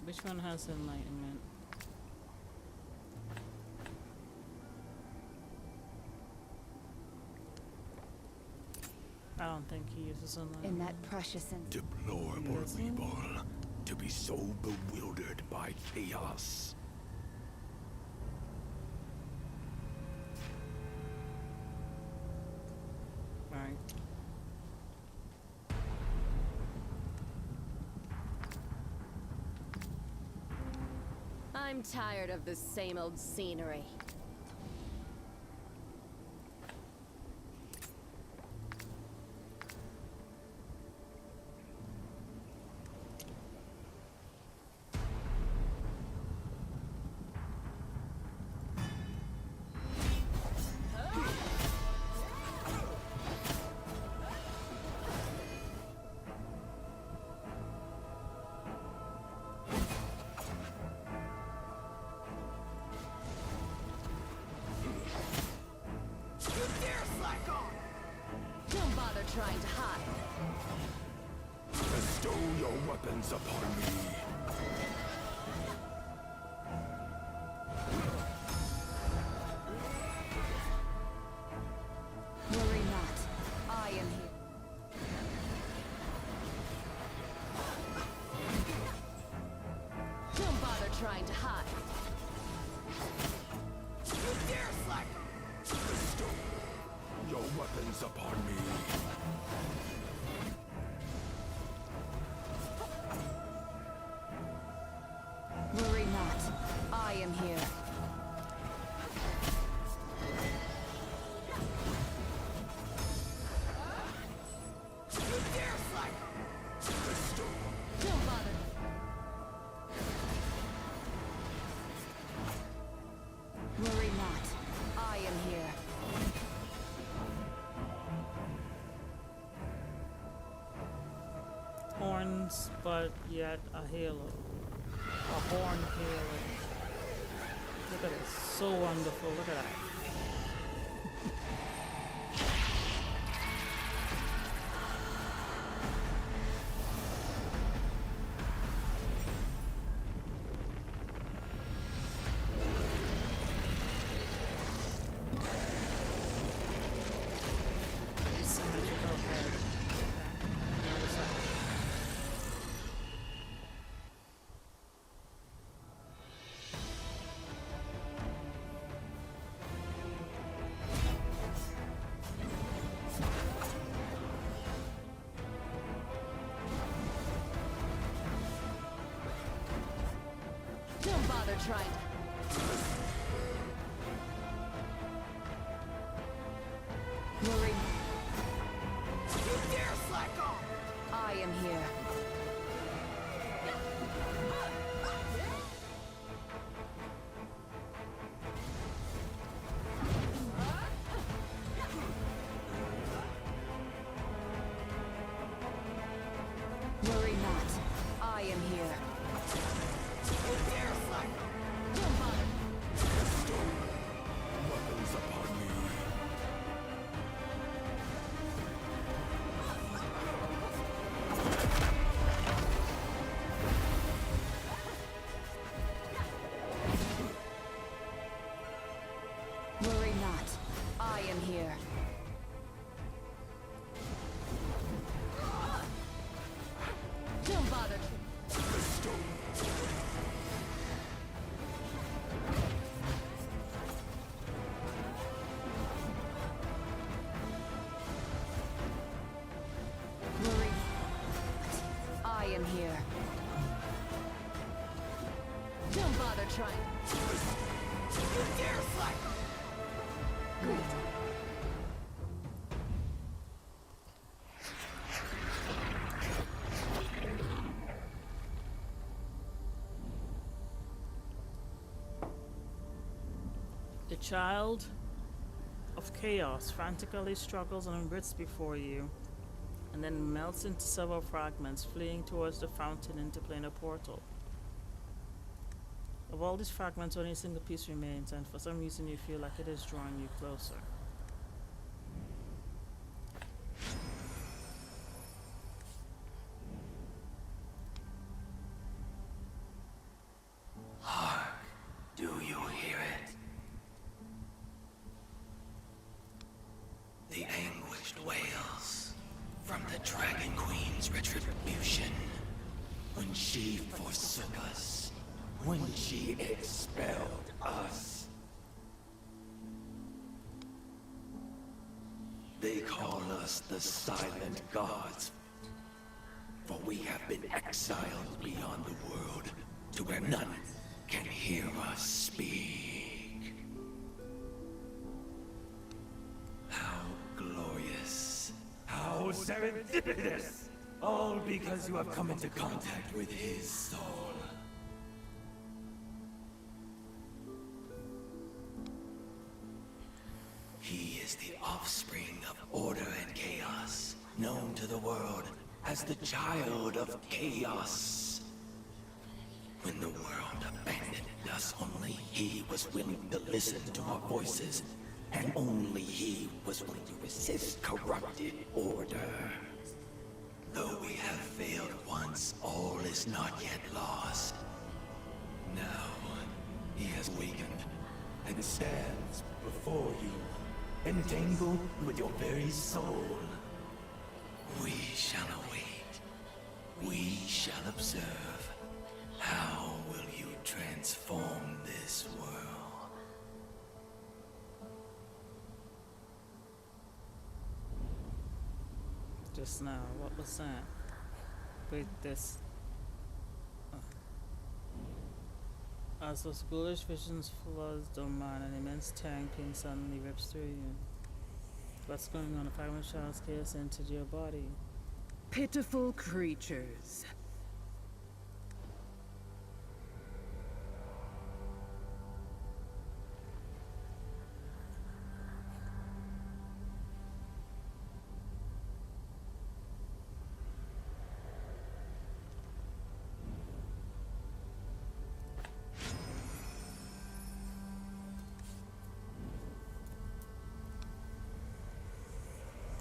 Which one has enlightenment? I don't think he uses enlightenment. In that precious and Deplorable Doesn't? people, to be so bewildered by chaos. Alright. I'm tired of the same old scenery. You dare slack off! Don't bother trying to hide. Bestow your weapons upon me. trying to hide. You dare, slacker! Bestow your weapons upon me. Worry not. I am here. You dare, slacker! Bestow Don't bother. Worry not. I am here. Horns, but yet a halo. A horn halo. Look at it. So wonderful. Look at that. Symmetrical head. Okay. Notice that. Don't bother trying. Worry. You dare, slack off! I am here. Worry not. I am here. You dare, slacker! Don't bother. bestow weapons upon me. Worry not. I am here. Don't bother. Bestow Worry not. I am here. Don't bother trying. You dare, slacker! Great. The child of chaos frantically struggles and wriths before you, and then melts into several fragments, fleeing towards the fountain into planar portal. Of all these fragments, only a single piece remains, and for some reason you feel like it is drawing you closer. Hark, do you hear it? The anguished wails from the Dragon Queen's retribution. When she forsook us, when she expelled us. They call us the Silent Gods, for we have been exiled beyond the world to where none can hear us speak. How glorious, how serendipitous! All because you have come into contact with his soul. He is the offspring of order and chaos, known to the world as the child of chaos. When the world abandoned us, only he was willing to listen to our voices, and only he was willing to resist corrupted order. Though we have failed once, all is not yet lost. Now, he has wakened and stands before you, entangled with your very soul. We shall await. We shall observe. How will you transcend? transform this world. Just now, what was that? Wait, this. As those ghoulish visions flood the man, an immense tearing pain suddenly rips through you. What's going on? A fragment of child's chaos entered your body. Pitiful creatures.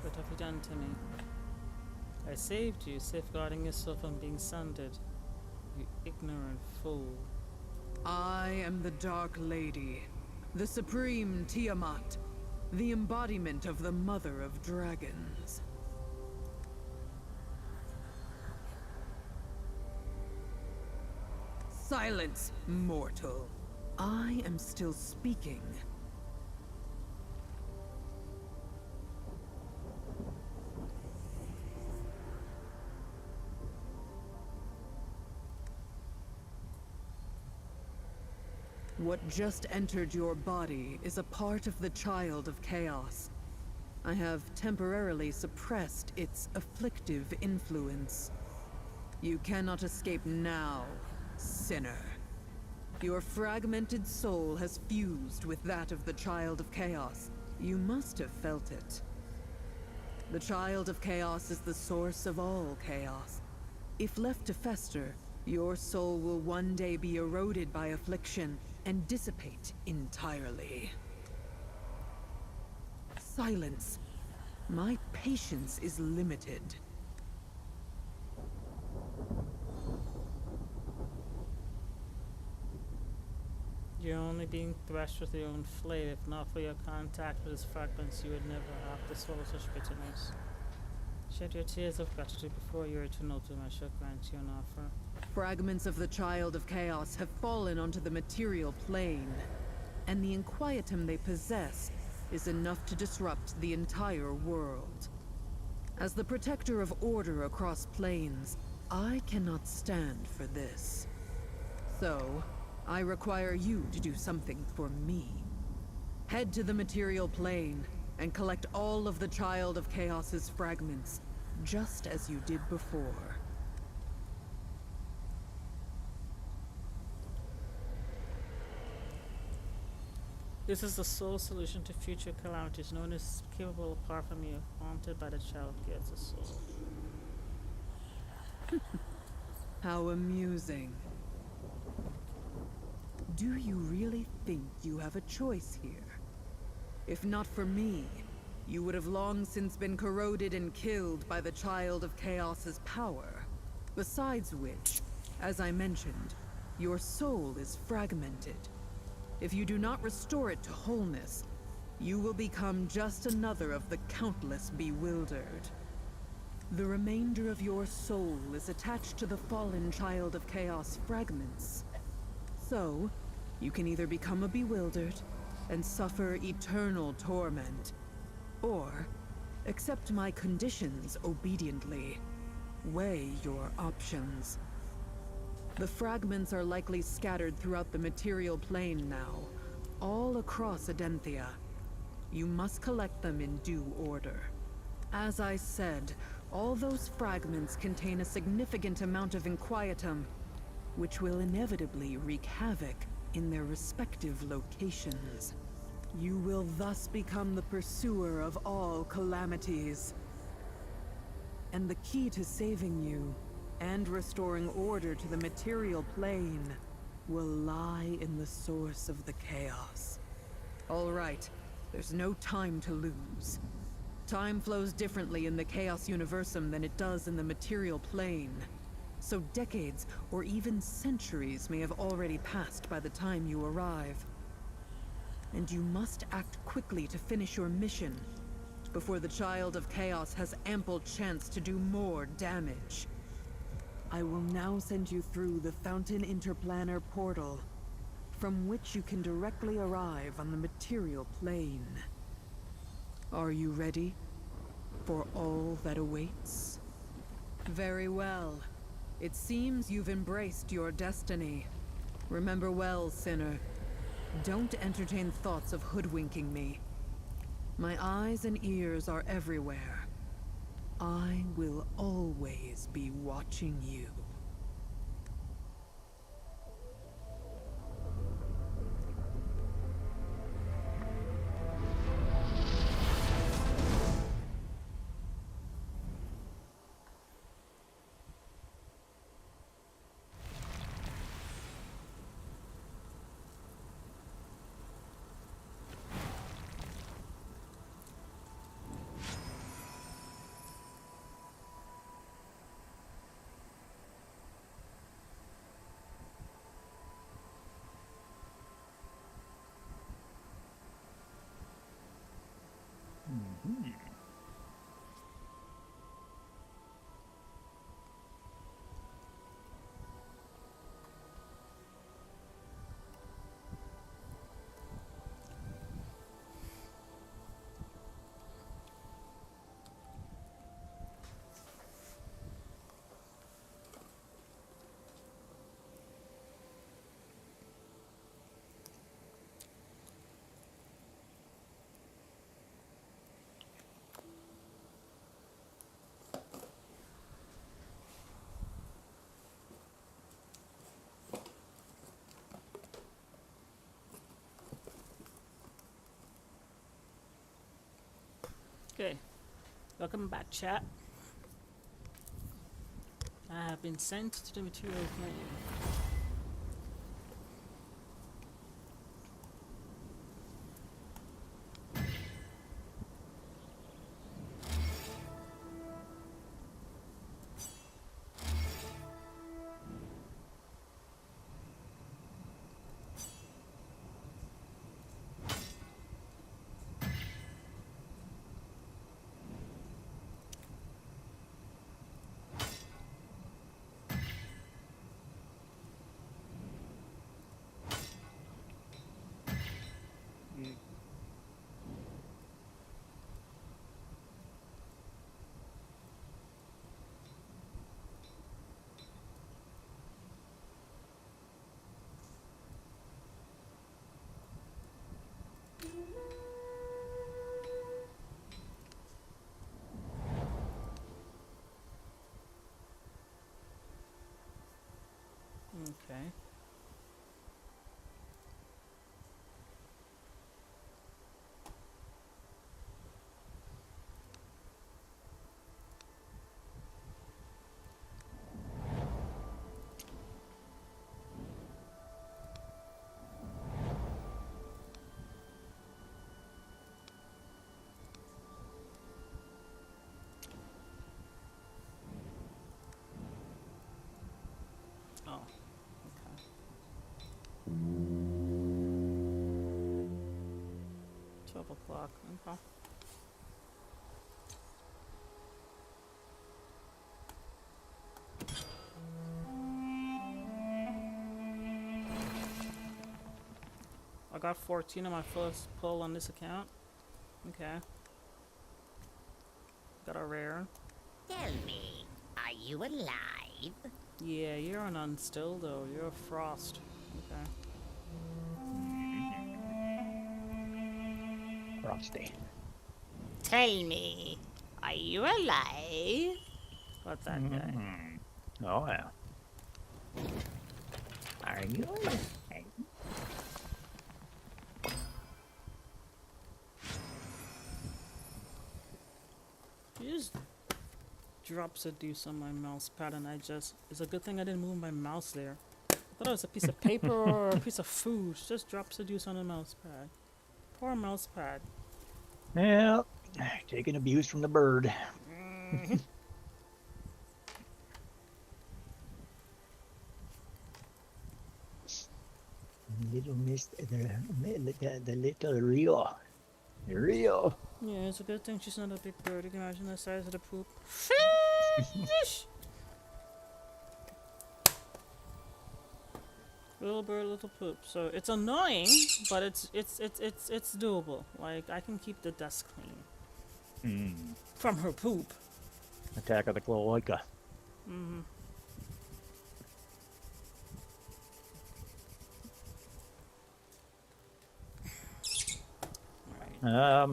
What have you done to me? I saved you, safeguarding yourself from being sundered. You ignorant fool. I am the Dark Lady, the Supreme Tiamat, the embodiment of the Mother of Dragons. Silence, mortal. I am still speaking. What just entered your body is a part of the Child of Chaos. I have temporarily suppressed its afflictive influence. You cannot escape now, sinner. Your fragmented soul has fused with that of the Child of Chaos. You must have felt it. The Child of Chaos is the source of all chaos. If left to fester, your soul will one day be eroded by affliction and dissipate entirely. Silence. My patience is limited. You're only being thrashed with your own flame. If not for your contact with its fragments, you would never have to swallow such bitterness. Shed your tears of gratitude before your eternal doom. I shall grant you an offer. Fragments of the Child of Chaos have fallen onto the material plane, and the inquietum they possess is enough to disrupt the entire world. As the protector of order across planes, I cannot stand for this. So, I require you to do something for me. Head to the material plane and collect all of the Child of Chaos's fragments, just as you did before. This is the sole solution to future calamities. No one is capable apart from you, haunted by the Child of Chaos' soul. How amusing. Do you really think you have a choice here? If not for me, you would have long since been corroded and killed by the Child of Chaos's power. Besides which, as I mentioned, your soul is fragmented. If you do not restore it to wholeness, you will become just another of the countless bewildered. The remainder of your soul is attached to the fallen Child of Chaos fragments. So, you can either become a bewildered and suffer eternal torment, or accept my conditions obediently. Weigh your options. The fragments are likely scattered throughout the material plane now, all across Adenthia. You must collect them in due order. As I said, all those fragments contain a significant amount of inquietum, which will inevitably wreak havoc in their respective locations. You will thus become the pursuer of all calamities. And the key to saving you and restoring order to the material plane will lie in the source of the chaos. All right, there's no time to lose. Time flows differently in the Chaos Universum than it does in the material plane. So decades or even centuries may have already passed by the time you arrive. And you must act quickly to finish your mission before the Child of Chaos has ample chance to do more damage. I will now send you through the Fountain Interplanar portal. from which you can directly arrive on the material plane. Are you ready for all that awaits? Very well. It seems you've embraced your destiny. Remember well, sinner. Don't entertain thoughts of hoodwinking me. My eyes and ears are everywhere. I will always be watching you. Okay, welcome back, chat. I have been sent to the material plane. Okay. Oh, okay. 12 o'clock. Okay. I got 14 on my first pull on this account. Okay. Got a rare. Tell me, are you alive? Yeah, you're an unstill though. You're a frost. Okay. Frosty. Tell me, are you alive? Got that guy. Oh yeah. Are you alive? He just drops a deuce on my mouse pad and it's a good thing I didn't move my mouse there. I thought it was a piece of paper or a piece of food. Just drops a deuce on the mouse pad. Poor mouse pad. Yeah, taking abuse from the bird. Little miss, the little Rio. Rio. Yeah, it's a good thing she's not a big bird. You can imagine the size of the poop. Little bird, little poop. So it's annoying, but it's doable. Like I can keep the desk clean from her poop. Attack of the Cloaca. All right.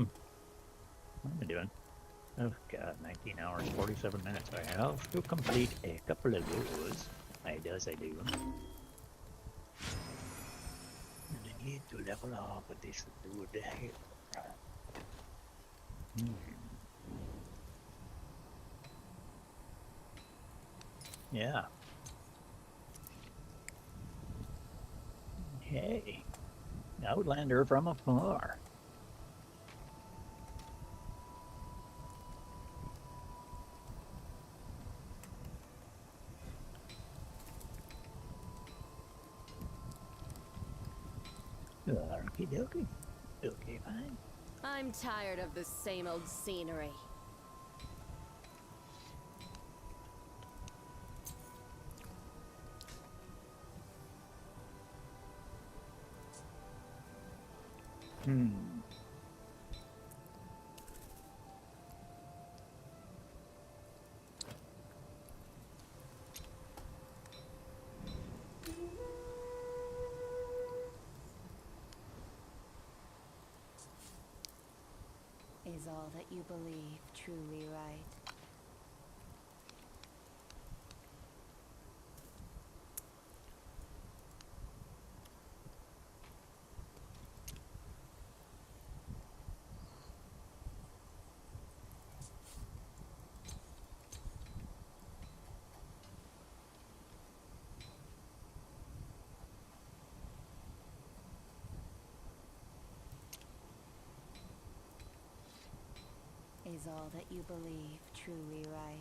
What am I doing? Oh god, 19 hours, 47 minutes. I have to complete a couple of those. I do. And I need to level up with this dude here. Yeah. Hey. Outlander from afar. Okie dokie. Okay, fine. I'm tired of the same old scenery. Is all that you believe truly right? Is all that you believe truly right?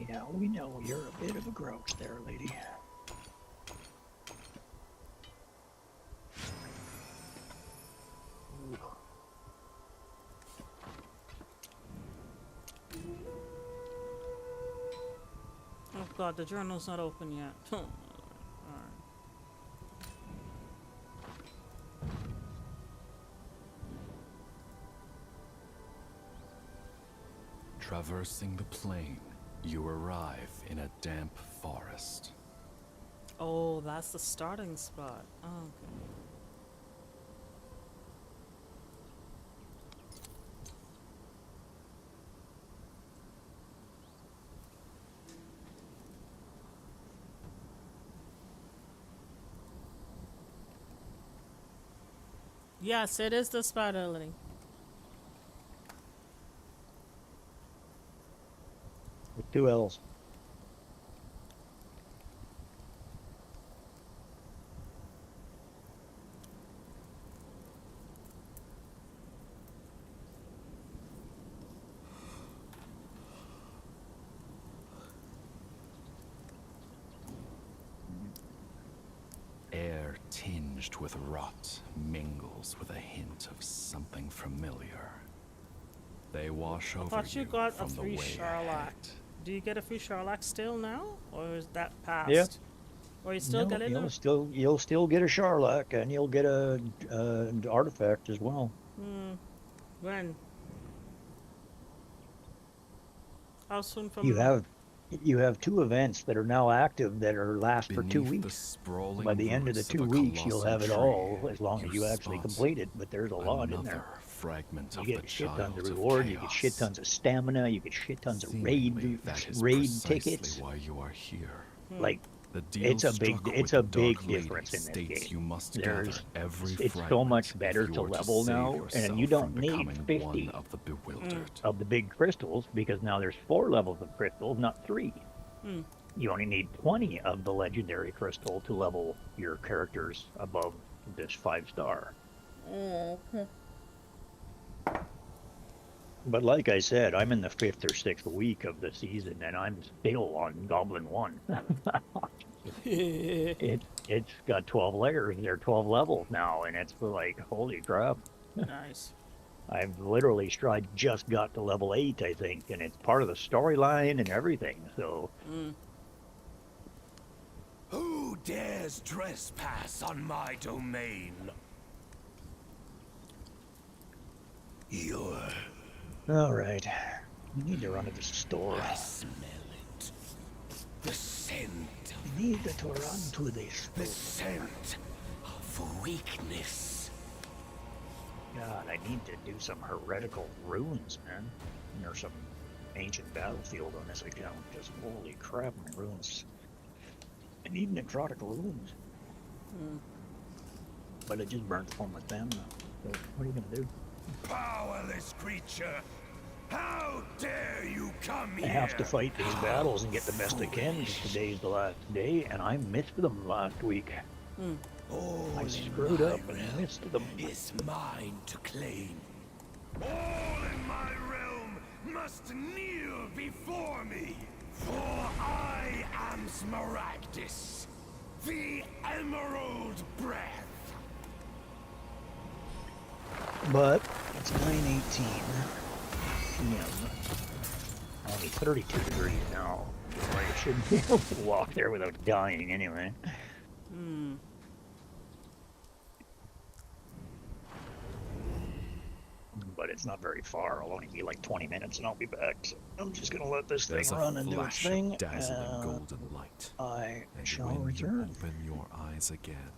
Yeah, we know you're a bit of a grouch there, lady. Oh god, the journal's not open yet. Alright. Traversing the plain, you arrive in a damp forest. Oh, that's the starting spot. Oh, okay. Yes, it is the spider lady. With 2 L's. Air tinged with rot mingles with a hint of something familiar. They wash over Thought you got a from the free way Sherlock. ahead. Do you get a free Sherlock still now, or is that past? Yeah. Or you still get it? You'll still get a Sherlock, and you'll get a artifact as well. When? How soon from? You have 2 events that are now active that are last for 2 Beneath the weeks. sprawling By the end of the roots 2 a weeks, you'll colossal have it tree, all, as long as you actually spot complete it. But there's a lot in there. another fragment You of get the shit tons child of reward. You get chaos. shit tons of stamina. You get shit tons of Seemingly, that is raid precisely tickets. why you are here. Like The deal it's a struck big with the big Dark Lady difference in this states game. you must gather every It's so fragment much if better you to are level save now, yourself and you don't from need becoming 50 one of the bewildered. of the big crystals, because now there's 4 levels of crystals, not 3. You only need 20 of the legendary crystal to level your characters above this 5-star. Oh, okay. But like I said, I'm in the 5th or 6th week of the season, and I'm still on Goblin 1. It's got 12 layers. They're 12 levels now, and it's like, holy crap. Nice. I've literally just got to level 8, I think, and it's part of the storyline and everything, so... Who dares trespass on my domain? You're... Alright. We need to run to the store. I smell it. The scent. We need to run to the The store. scent of weakness. God, I need to do some heretical runes, man. And there's some ancient battlefield on this account. Just holy crap, my runes. I need necrotic runes. But I just burnt one with them now. So what are you gonna do? Powerless creature! How dare you come I here? have to fight these battles and get the best I can, because today's the last day, and I missed them last week. All I in screwed my up and realm missed them. is mine to claim. All in my realm must kneel before me, for I am Smaragdus, the Emerald Breath. But it's 9:18 p.m. Only 32 degrees now. I shouldn't be able to walk there without dying anyway. But it's not very far. I'll only be like 20 minutes and I'll be back. So I'm just gonna let this There's thing a run and do its flash thing. of dazzling golden light. I And shall when return. you open your eyes again,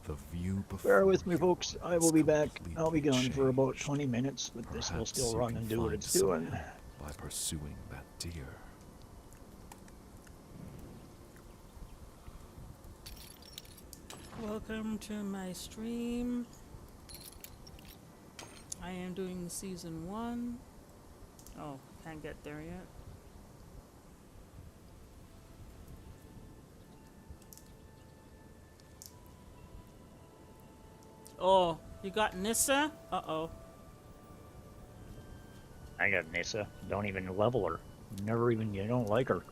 the view before Bear with me, you folks. I is will be back. I'll be completely gone for about changed. 20 minutes, but this will Perhaps still you run can and do what find it's some doing. help by pursuing that deer. Welcome to my stream. I am doing season 1. Oh, can't get there yet. Oh, you got Nissa? Uh-oh. I got Nissa. Don't even level her. Never even, you don't like her.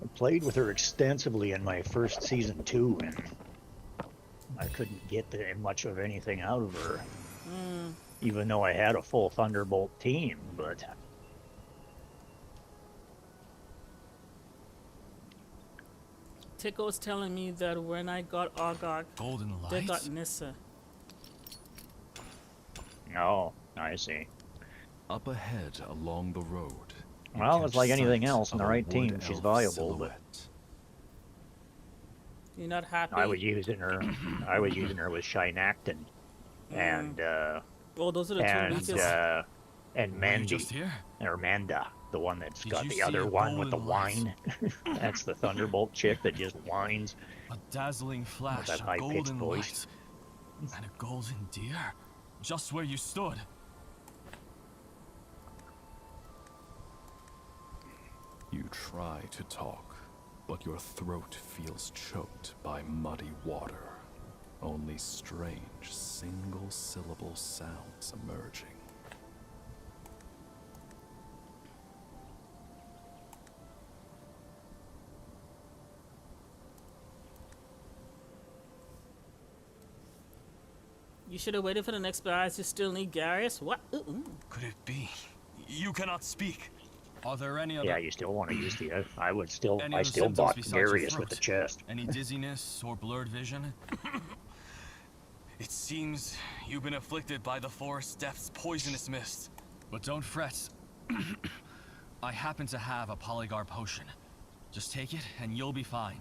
I played with her extensively in my first season 2, and I couldn't get much of anything out of her. Even though I had a full Thunderbolt team, but... Tico's telling me that when I got Acc't, Golden light? they got Nissa. Oh, I see. Up ahead along the road. you Well, it's catch like anything sight else in the of a right team. wood She's elf viable, but silhouette. You're not happy? I was using her. I was using her with Shinacton, and Oh, those are the two weakest. and Were you Mandy just here? or Manda, the one that's Did got you the see other a one with the golden light? whine. That's the Thunderbolt chick that just whines. A dazzling flash, that a high-pitched golden voice. light, and a golden deer, just where you stood. You try to talk, but your throat feels choked by muddy water. Only strange, single-syllable sounds emerging. You should have waited for the next barrage. You still need Garius? What? Could it be? You cannot speak. Are there any other... Yeah, you still want to use the. I would still. Any I other still symptoms bought besides your Darius with the throat? chest. Any dizziness or blurred vision? It seems you've been afflicted by the forest depth's poisonous mist. But don't fret. I happen to have a polygar potion. Just take it and you'll be fine.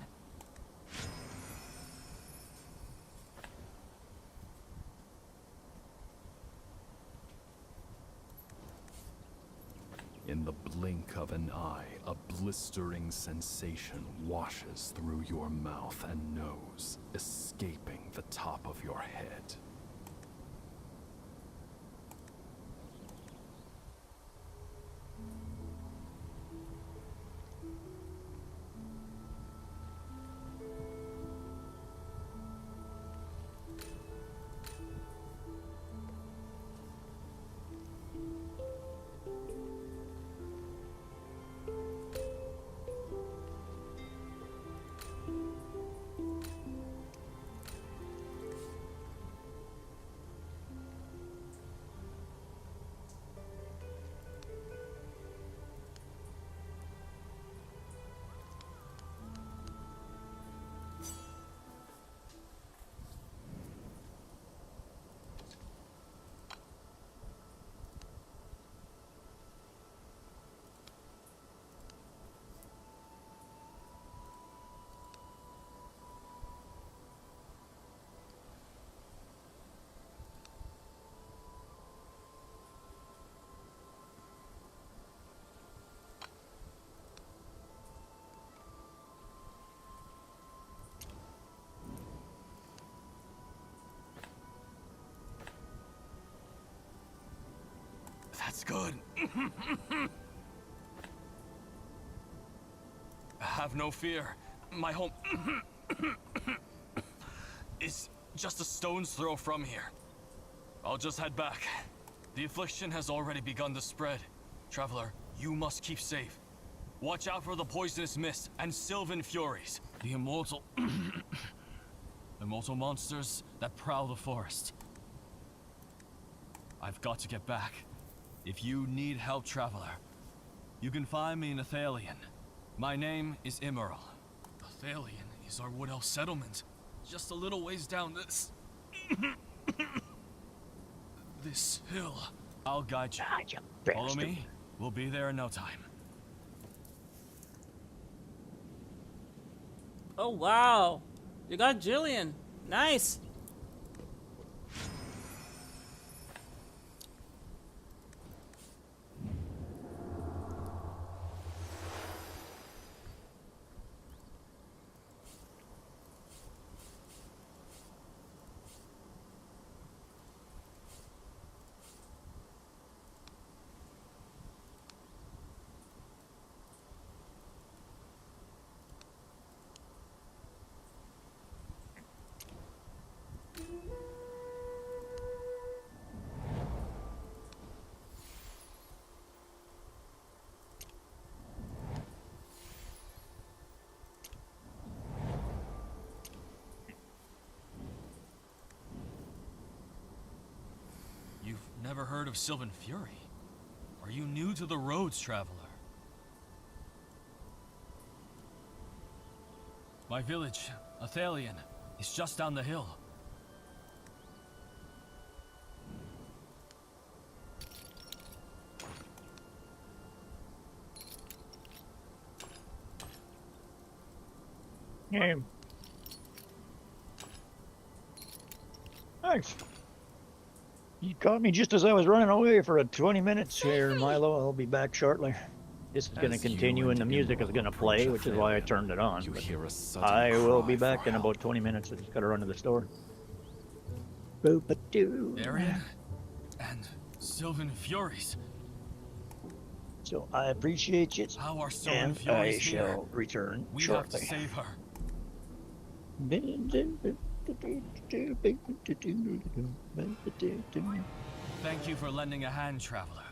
In the blink of an eye, a blistering sensation washes through your mouth and nose, escaping the top of your head. Good. Have no fear. My home is just a stone's throw from here. I'll just head back. The affliction has already begun to spread. Traveler, you must keep safe. Watch out for the poisonous mist and sylvan furies. The immortal... immortal monsters that prowl the forest. I've got to get back. If you need help, Traveler, you can find me in Athalion. My name is Immeral. Athalion is our Wood Elf settlement. Just a little ways down this... this hill. I'll guide you. Ah, you Follow bastard. me. We'll be there in no time. Oh wow, you got Jillian. Nice. You've never heard of Sylvan Fury? Are you new to the roads, Traveler? My village, Athalion, is just down the hill. Yeah. Thanks. You caught me just as I was running away for 20 minutes here, Milo. I'll be back shortly. This is going to As you continue and the and music is Immeral going to play, approach which is why I Athalion, turned it on. You but hear a sudden I will be cry back for in help. about 20 minutes. I just got to run to the store. Boop-a-doo. Arian and Sylvan Furies. So I appreciate you, How are Sylvan and I Furies here? shall return We have to shortly. save her. Thank you for lending a hand, Traveler.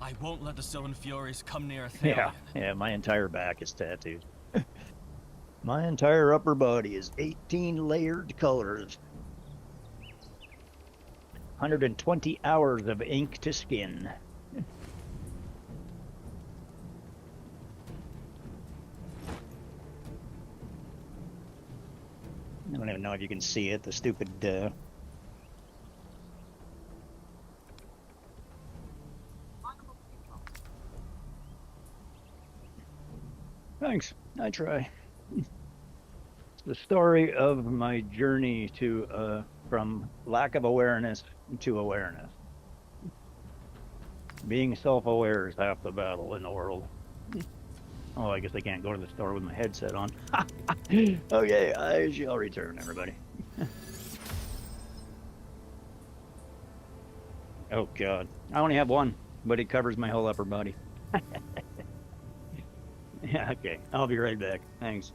I won't let the Sylvan Furies come near Athalion. Yeah, my entire back is tattooed. My entire upper body is 18 layered colors. 120 hours of ink to skin. I don't even know if you can see it, the stupid, Thanks, I try. It's the story of my journey to, from lack of awareness to awareness. Being self-aware is half the battle in the world. Oh, I guess I can't go to the store with my headset on. Okay, I shall return, everybody. Oh, God. I only have one, but it covers my whole upper body. Yeah, okay. I'll be right back. Thanks.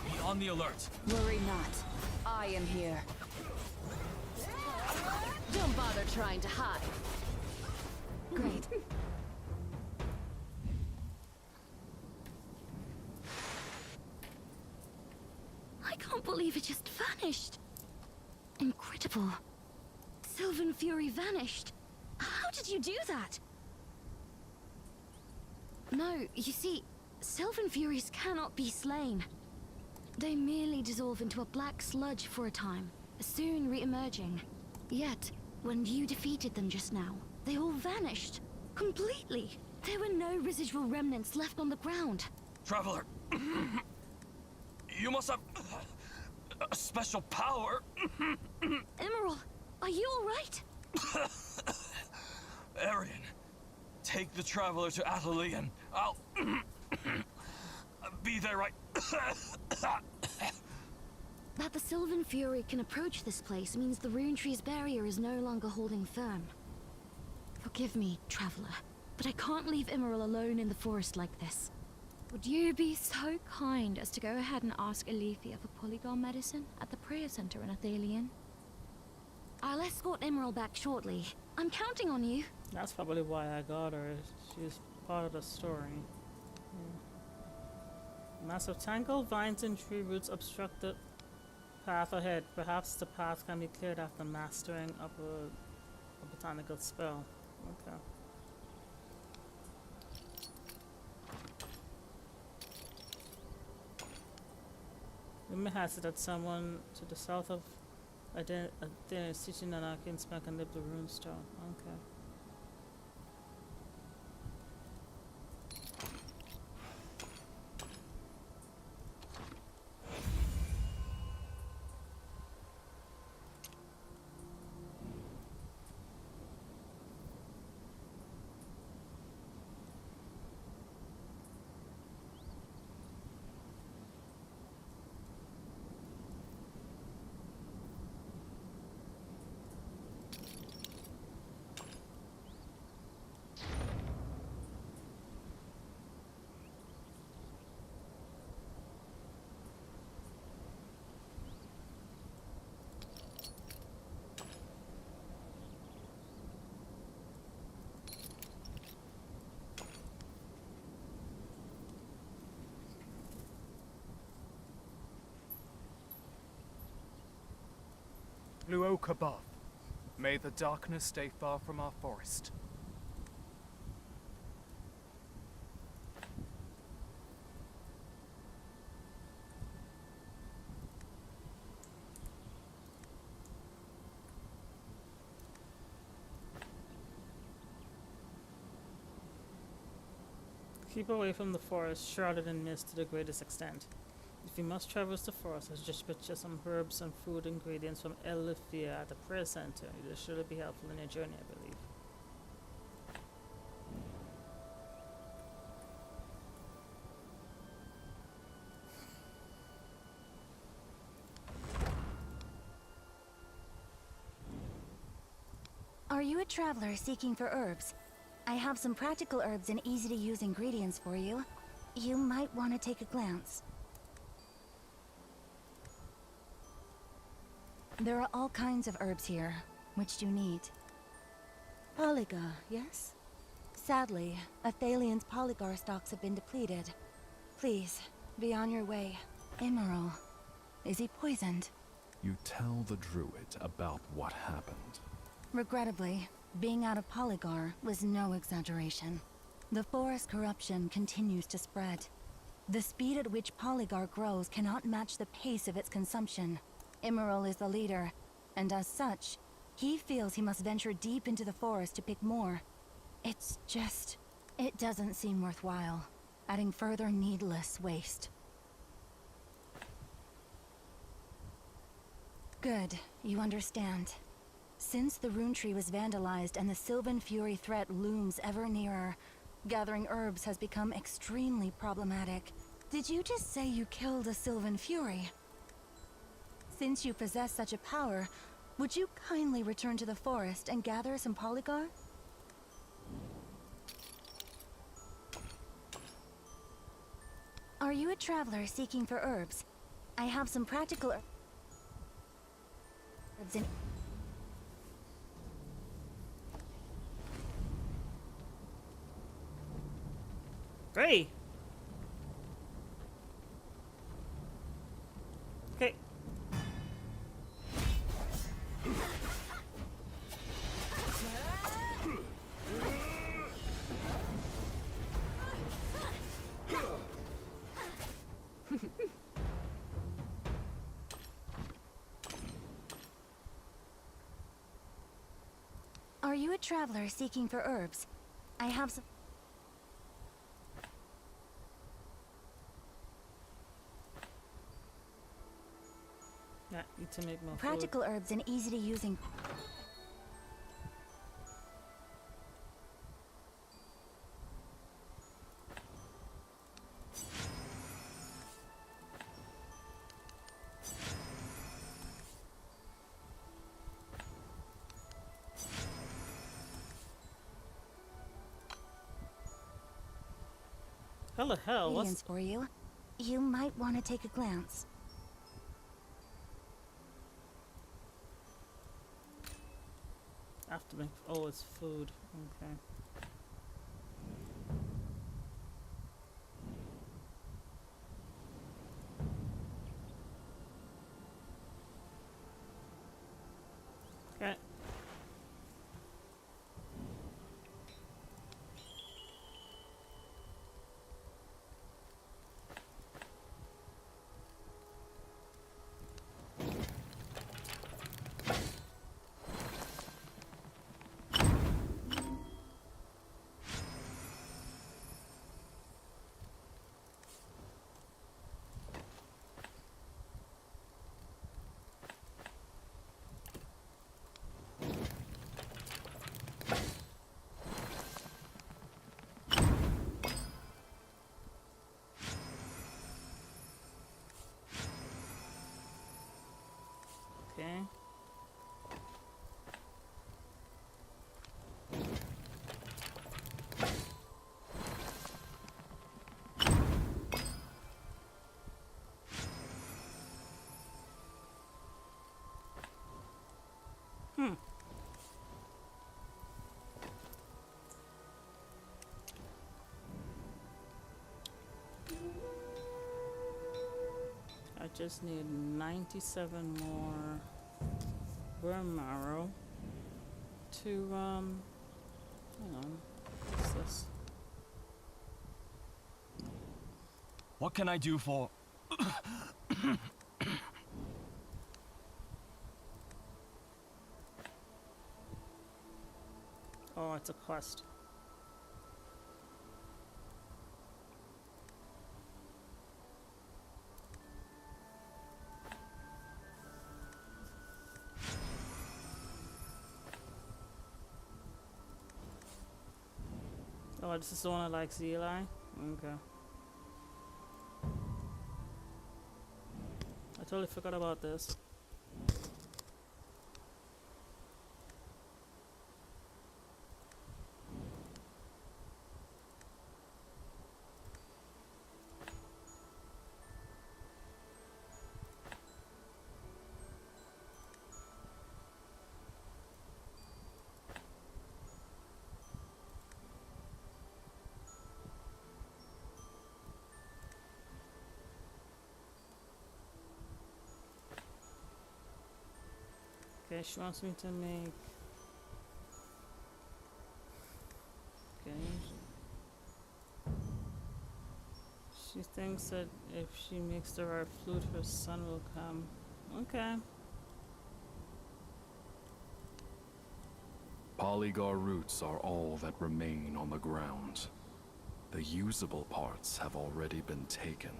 Be on the alert. Worry not. I am here. Don't bother trying to hide. Great. I can't believe it just vanished. Incredible. Sylvan Fury vanished. How did you do that? No, you see, Sylvan Furies cannot be slain. They merely dissolve into a black sludge for a time, soon re-emerging. Yet, when you defeated them just now, they all vanished. Completely. There were no residual remnants left on the ground. Traveler, you must have a special power. Emerald, are you alright? Arian, take the Traveler to Atelian. I'll be there right. That the Sylvan Fury can approach this place means the Rune Tree's barrier is no longer holding firm. Forgive me, Traveler, but I can't leave Emerald alone in the forest like this. Would you be so kind as to go ahead and ask Alethea for polygon medicine at the prayer center in Athelion? I'll escort Emerald back shortly. I'm counting on you. That's probably why I got her. She's part of the story. Massive tangled vines and tree roots obstruct the path ahead. Perhaps the path can be cleared after mastering of a botanical spell. Okay. Rumor has it that someone to the south of Athena sitting on Arcane Spell can live the runestone. Okay. Luokabath, may the darkness stay far from our forest. Keep away from the forest, shrouded in mist to the greatest extent. If you must traverse the forest, I just purchase some herbs and food ingredients from Alethea at the prayer center. It will surely be helpful in your journey, I believe. Are you a traveler seeking for herbs? I have some practical herbs and easy-to-use ingredients for you. You might want to take a glance. There are all kinds of herbs here. Which do you need? Polygar, yes? Sadly, Athelion's polygar stocks have been depleted. Please, be on your way. Emerald, is he poisoned? You tell the druid about what happened. Regrettably, being out of polygar was no exaggeration. The forest corruption continues to spread. The speed at which polygar grows cannot match the pace of its consumption. Emerald is the leader, and as such, he feels he must venture deep into the forest to pick more. It's just... it doesn't seem worthwhile, adding further needless waste. Good, you understand. Since the Rune Tree was vandalized and the Sylvan Fury threat looms ever nearer, gathering herbs has become extremely problematic. Did you just say you killed a Sylvan Fury? Since you possess such a power, would you kindly return to the forest and gather some polygar? Are you a traveler seeking for herbs? I have some practical herbs in... Great! Okay. Are you a traveler seeking for herbs? I have some Yeah, need to make more food. practical herbs and easy to use in... Hell the hell, what's... ingredients for you. You might want to take a glance. I have to make... Oh, it's food. Okay. Okay. Okay. I just need 97 more worm marrow to, hang on, what's this? What can I do for... Oh, it's a quest. Oh, this is the one I like, Eli? Okay. I totally forgot about this. Okay, she wants me to make... Okay. She thinks that if she makes the right flute, her son will come. Okay. Polygar roots are all that remain on the ground. The usable parts have already been taken.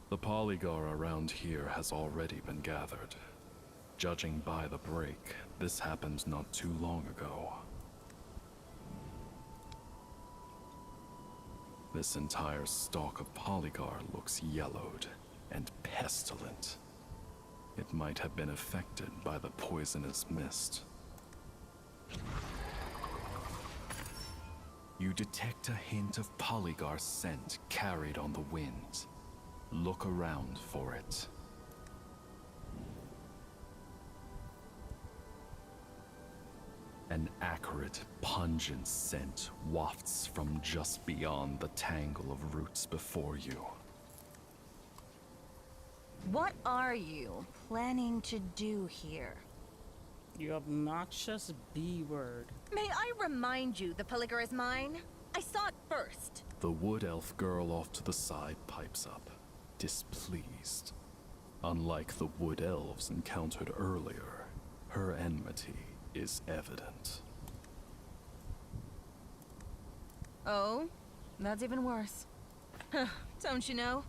The polygar around here has already been gathered. Judging by the break, this happened not too long ago. This entire stalk of polygar looks yellowed and pestilent. It might have been affected by the poisonous mist. You detect a hint of polygar scent carried on the wind. Look around for it. An acrid, pungent scent wafts from just beyond the tangle of roots before you. What are you planning to do here? You obnoxious B word. May I remind you the Polygar is mine? I saw it first. The wood elf girl off to the side pipes up, displeased. Unlike the wood elves encountered earlier, her enmity is evident. Oh? That's even worse. Don't you know?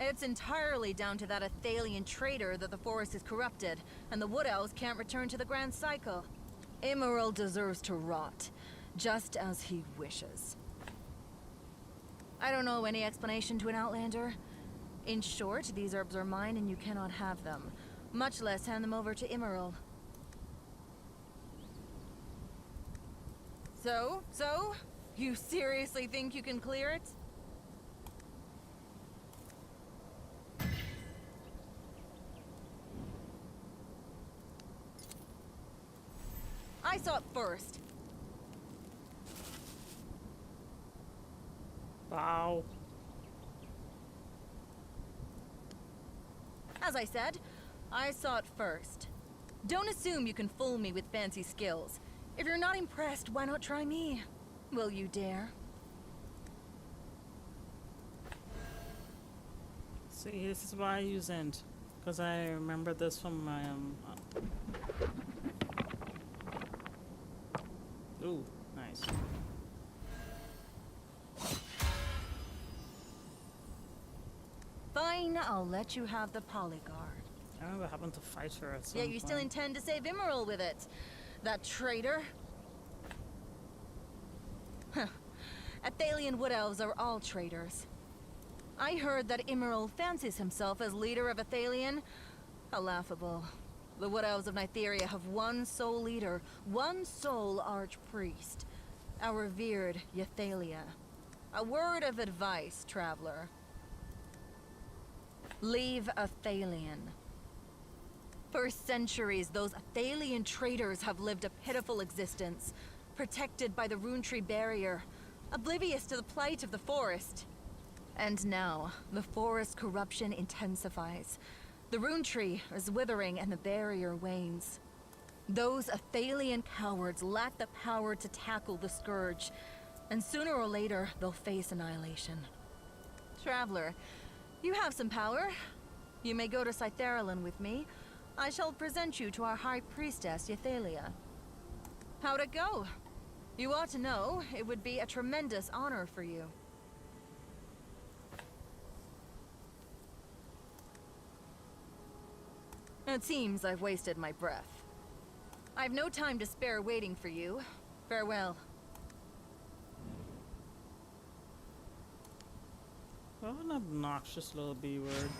It's entirely down to that Athalian traitor that the forest is corrupted, and the Wood Elves can't return to the Grand Cycle. Emerald deserves to rot, just as he wishes. I don't know any explanation to an Outlander. In short, these herbs are mine and you cannot have them, much less hand them over to Emerald. So? You seriously think you can clear it? I saw it first. Wow. As I said, I saw it first. Don't assume you can fool me with fancy skills. If you're not impressed, why not try me? Will you dare? See, this is why I use Int. Because I remember this from my, Ooh, nice. Fine, I'll let you have the Polygar. I remember having to fight her at some Yet you still point. intend to save Emerald with it. That traitor. Huh. Athalian Wood Elves are all traitors. I heard that Emerald fancies himself as leader of Athalian. How laughable. The Wood Elves of Nytheria have one sole leader, one sole archpriest. Our revered Yathalia. A word of advice, traveler. Leave Athalian. For centuries, those Athalian traitors have lived a pitiful existence, protected by the Rune Tree barrier, oblivious to the plight of the forest. And now, the forest corruption intensifies. The Rune Tree is withering and the barrier wanes. Those Athalian cowards lack the power to tackle the scourge, and sooner or later, they'll face annihilation. Traveler, you have some power. You may go to Cytheralin with me. I shall present you to our High Priestess, Yathalia. How'd it go? You ought to know, it would be a tremendous honor for you. It seems I've wasted my breath. I've no time to spare waiting for you. Farewell. What an obnoxious little B word.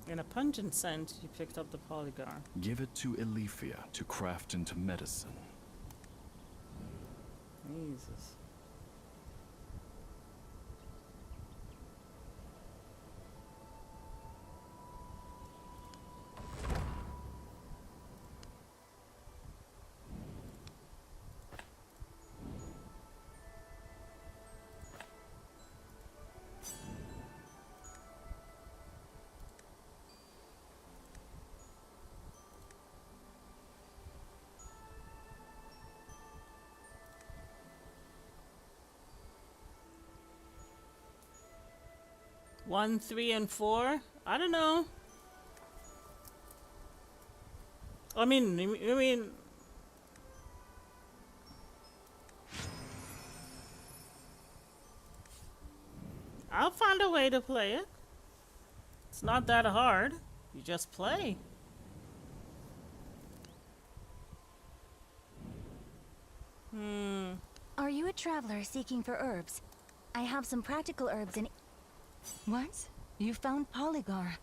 In a pungent scent, you picked up the Polygar. Give it to Elifia to craft into medicine. Jesus. One, 3, and 4? I don't know. I mean... I'll find a way to play it. It's not that hard. You just play. Are you a traveler seeking for herbs? I have some practical herbs in... What? You found Polygar.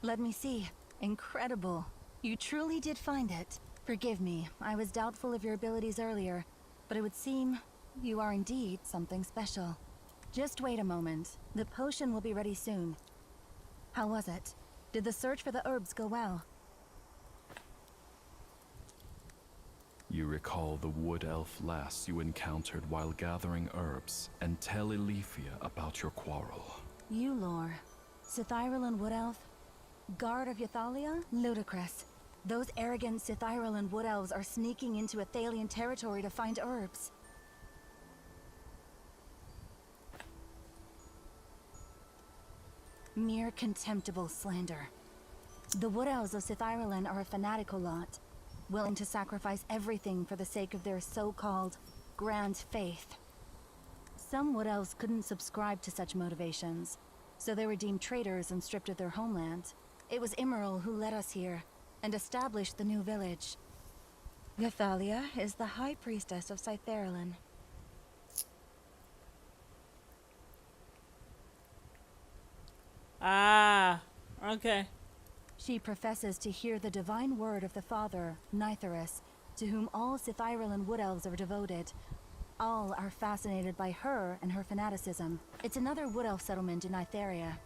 Let me see. Incredible. You truly did find it. Forgive me, I was doubtful of your abilities earlier, but it would seem you are indeed something special. Just wait a moment. The potion will be ready soon. How was it? Did the search for the herbs go well? You recall the wood elf lass you encountered while gathering herbs, and tell Elifia about your quarrel. You, Lore. Sith-Ireland Wood Elf? Guard of Ythalia? Ludicrous. Those arrogant Sith-Ireland Wood Elves are sneaking into Athalian territory to find herbs. Mere contemptible slander. The Wood Elves of Sith-Ireland are a fanatical lot, willing to sacrifice everything for the sake of their so-called grand faith. Some Wood Elves couldn't subscribe to such motivations, so they were deemed traitors and stripped of their homeland. It was Immeril who led us here, and established the new village. Ythalia is the High Priestess of Scytherlin. Ah, okay. She professes to hear the divine word of the Father, Nitharus, to whom all Sith-Ireland Wood Elves are devoted. All are fascinated by her and her fanaticism. It's another Wood Elf settlement in Nytheria.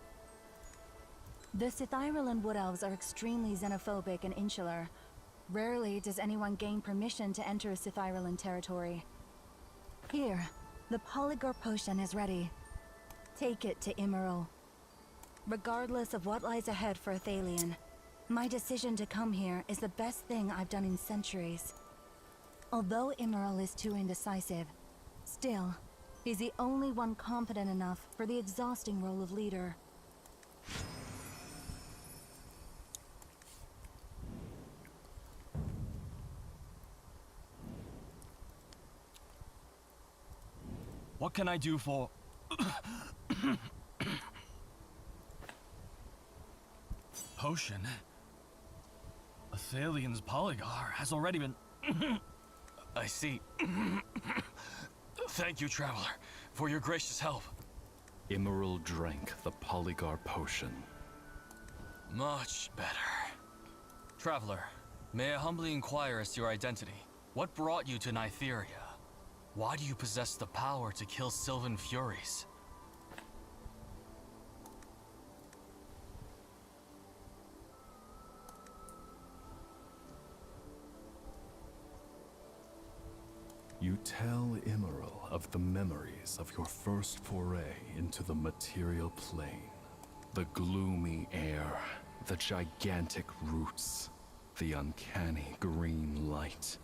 The Sith-Ireland Wood Elves are extremely xenophobic and insular. Rarely does anyone gain permission to enter Sith-Ireland territory. Here, the Polygar potion is ready. Take it to Immeril. Regardless of what lies ahead for Athalion, my decision to come here is the best thing I've done in centuries. Although Immeril is too indecisive, still, he's the only one competent enough for the exhausting role of leader. What can I do for... Potion? Athalion's Polygar has already been... I see. Thank you, Traveler, for your gracious help. Immeril drank the Polygar potion. Much better. Traveler, may I humbly inquire as to your identity? What brought you to Nytheria? Why do you possess the power to kill Sylvan Furies? You tell Immeril of the memories of your first foray into the material plane. The gloomy air, the gigantic roots, the uncanny green light,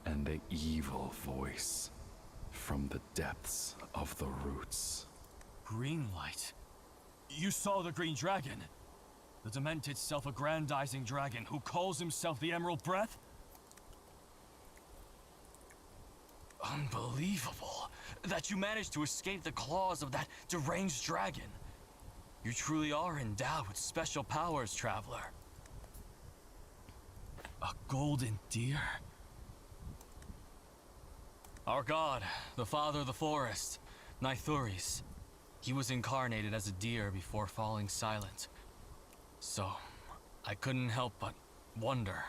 and the evil voice from the depths of the roots. Green light? You saw the Green Dragon? The demented self-aggrandizing dragon who calls himself the Emerald Breath? Unbelievable that you managed to escape the claws of that deranged dragon. You truly are endowed with special powers, Traveler. A golden deer? Our god, the father of the forest, Nythuris. He was incarnated as a deer before falling silent. So, I couldn't help but wonder.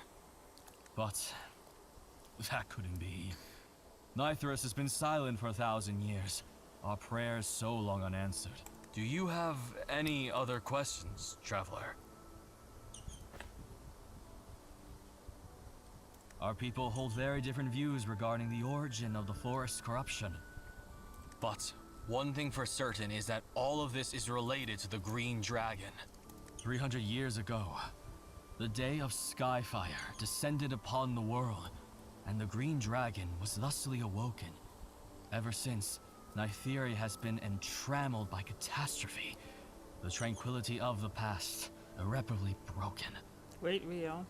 But, that couldn't be. Nythuris has been silent for 1,000 years. Our prayers so long unanswered. Do you have any other questions, Traveler? Our people hold very different views regarding the origin of the forest's corruption. But one thing for certain is that all of this is related to the Green Dragon. 300 years ago, the day of Skyfire descended upon the world, and the Green Dragon was thusly awoken. Ever since, Nytheria has been entrammelled by catastrophe. The tranquility of the past, irreparably broken. Wait, Rio.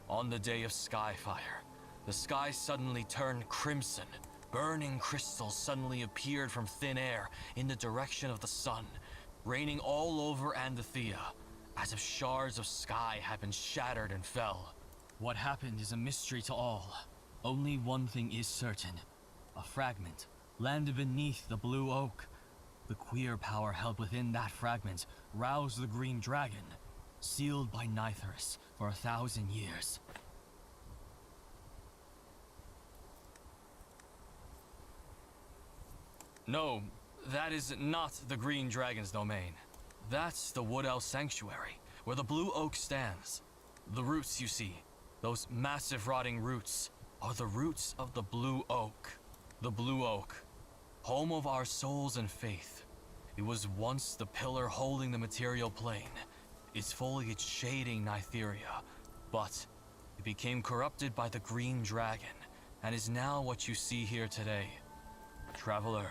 On the day of Skyfire, the sky suddenly turned crimson. Burning crystals suddenly appeared from thin air in the direction of the sun, raining all over Andathea, as if shards of sky had been shattered and fell. What happened is a mystery to all. Only one thing is certain. A fragment landed beneath the Blue Oak. The queer power held within that fragment roused the Green Dragon, sealed by Nythuris for 1,000 years. No, that is not the Green Dragon's domain. That's the Wood Elf Sanctuary, where the Blue Oak stands. The roots you see, those massive rotting roots, are the roots of the Blue Oak. The Blue Oak, home of our souls and faith. It was once the pillar holding the material plane, its foliage shading Nytheria, but it became corrupted by the green dragon, and is now what you see here today. Traveler,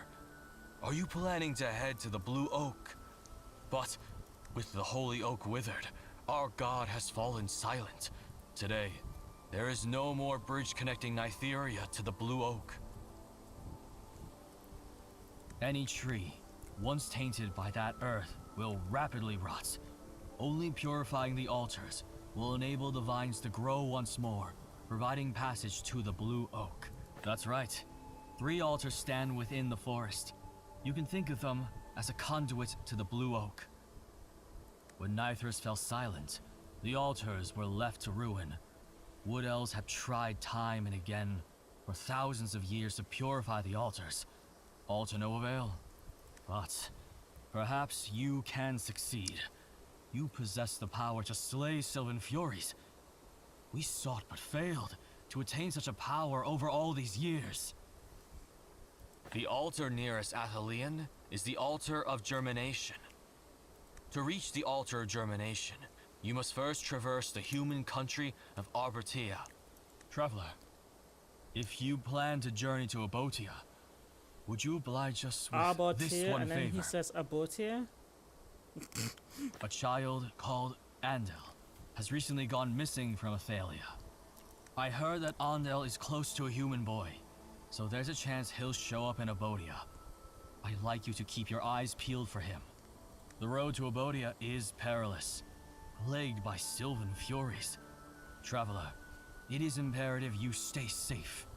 are you planning to head to the Blue Oak? But with the Holy Oak withered, our god has fallen silent. Today, there is no more bridge connecting Nytheria to the Blue Oak. Any tree, once tainted by that earth, will rapidly rot. Only purifying the altars will enable the vines to grow once more, providing passage to the Blue Oak. That's right. 3 altars stand within the forest. You can think of them as a conduit to the Blue Oak. When Nythras fell silent, the altars were left to ruin. Wood Elves have tried time and again for thousands of years to purify the altars, all to no avail. But perhaps you can succeed. You possess the power to slay Sylvan Furies. We sought but failed to attain such a power over all these years. The altar nearest Athelion is the Altar of Germination. To reach the Altar of Germination, you must first traverse the human country of Arbortea. Traveler, if you plan to journey to Abotia, would you oblige us with this one and then favor? he says Abotia? A child called Andel has recently gone missing from Athalia. I heard that Andel is close to a human boy, so there's a chance he'll show up in Abotia. I'd like you to keep your eyes peeled for him. The road to Abotia is perilous, plagued by Sylvan Furies. Traveler, it is imperative you stay safe.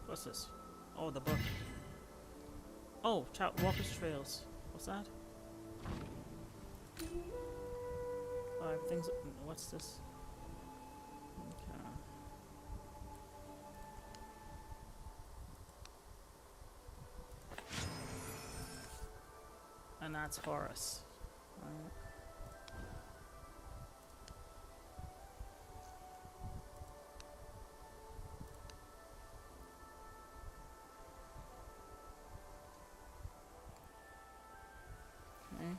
What's this? Oh, the book. Oh, Walker's Trails. What's that? 5 things. What's this? Okay. And that's Horace. Alright. Okay.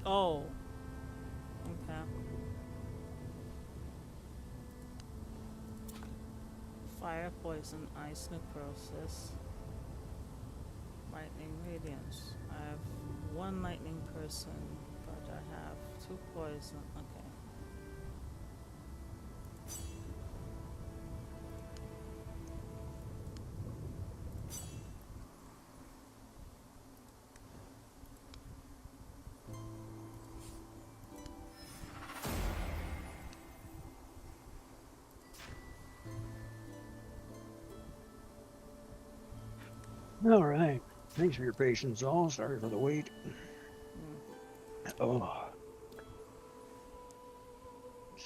Oh. Okay. Fire, poison, ice, necrosis. Lightning, radiance. I have 1 lightning person, but I have 2 poison. Okay. All right. Thanks for your patience, all. Sorry for the wait.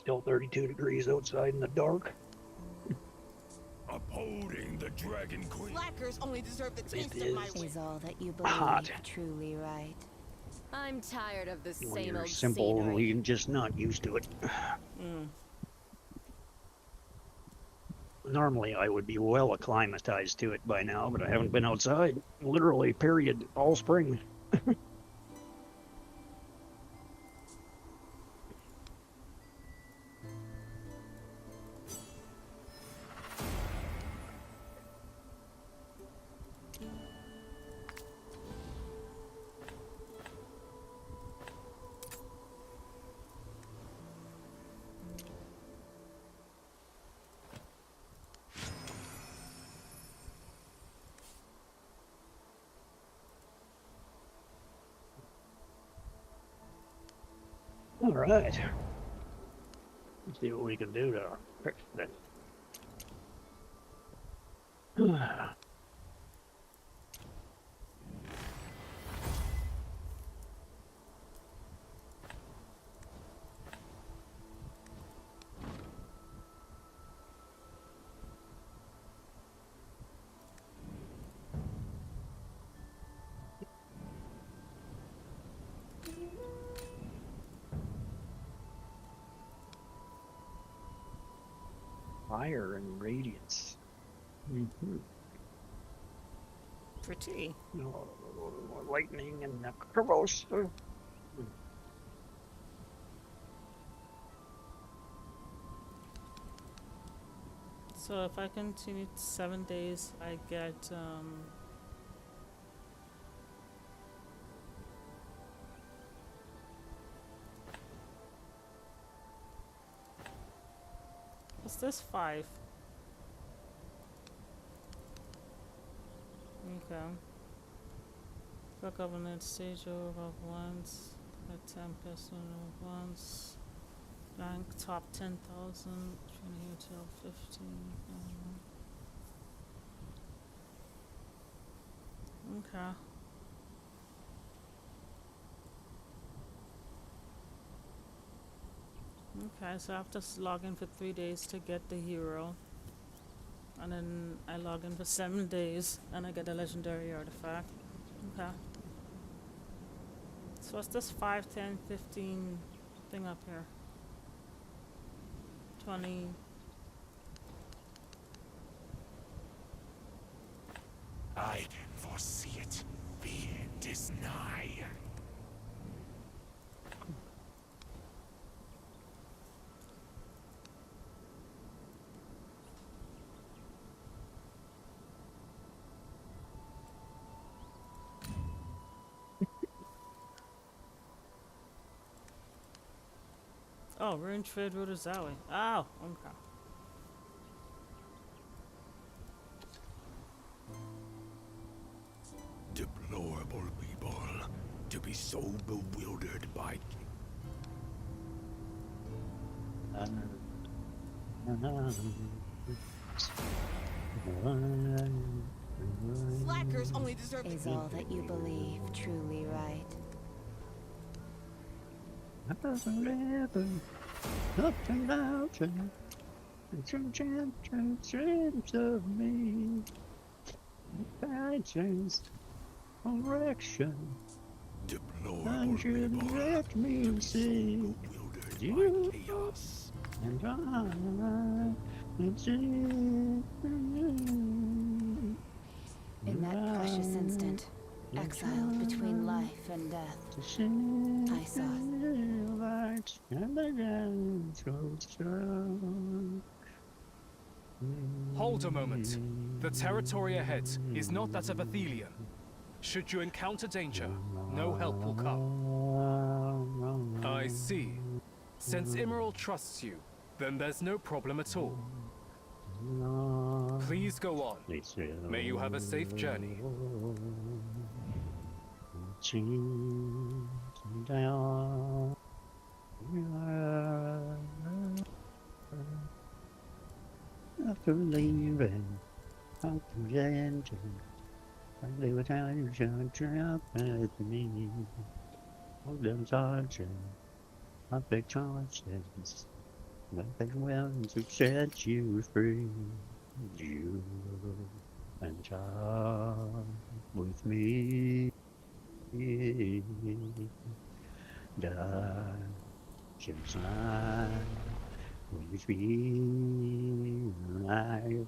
still 32 degrees outside in the dark. Upholding the Dragon Queen. Slackers only deserve the taste It of my is wit. Is all that you believe hot. truly right? I'm tired of the When same you're old simple, scenery. you're just not used to it. Normally, I would be well acclimatized to it by now, but I haven't been outside, literally, period, all spring. All right. Let's see what we can do to fix this. Fire and radiance. Pretty. Lightning and necrobos. So if I continue 7 days, I get what's this? 5. Okay. For governance stage over once. A 10% once. Rank top 10,000. Training until 15. Okay. Okay, so I have to log in for 3 days to get the hero. And then I log in for 7 days and I get a legendary artifact. Okay. So what's this 5, 10, 15 thing up here? 20. I can foresee it. The end is nigh. Oh, we're in trade route Zawi. Oh, okay. Deplorable people, to be so bewildered by... Slackers only deserve the Is all that you believe truly right? Up and out and dreams of me. Passions, correction. Deplorable people, let me see you and In that precious instant, exiled between life and death, I saw Hold a moment. The territory ahead is not that of Athelion. Should you encounter danger, no help will come. I see. Since Emerald trusts you, then there's no problem at all. Please go on. May you have a safe journey. After leaving, after changing, I leave a time to drop with me. All them touching, my big choices. Nothing will to set you free. You and talk with me. The sunshine will be like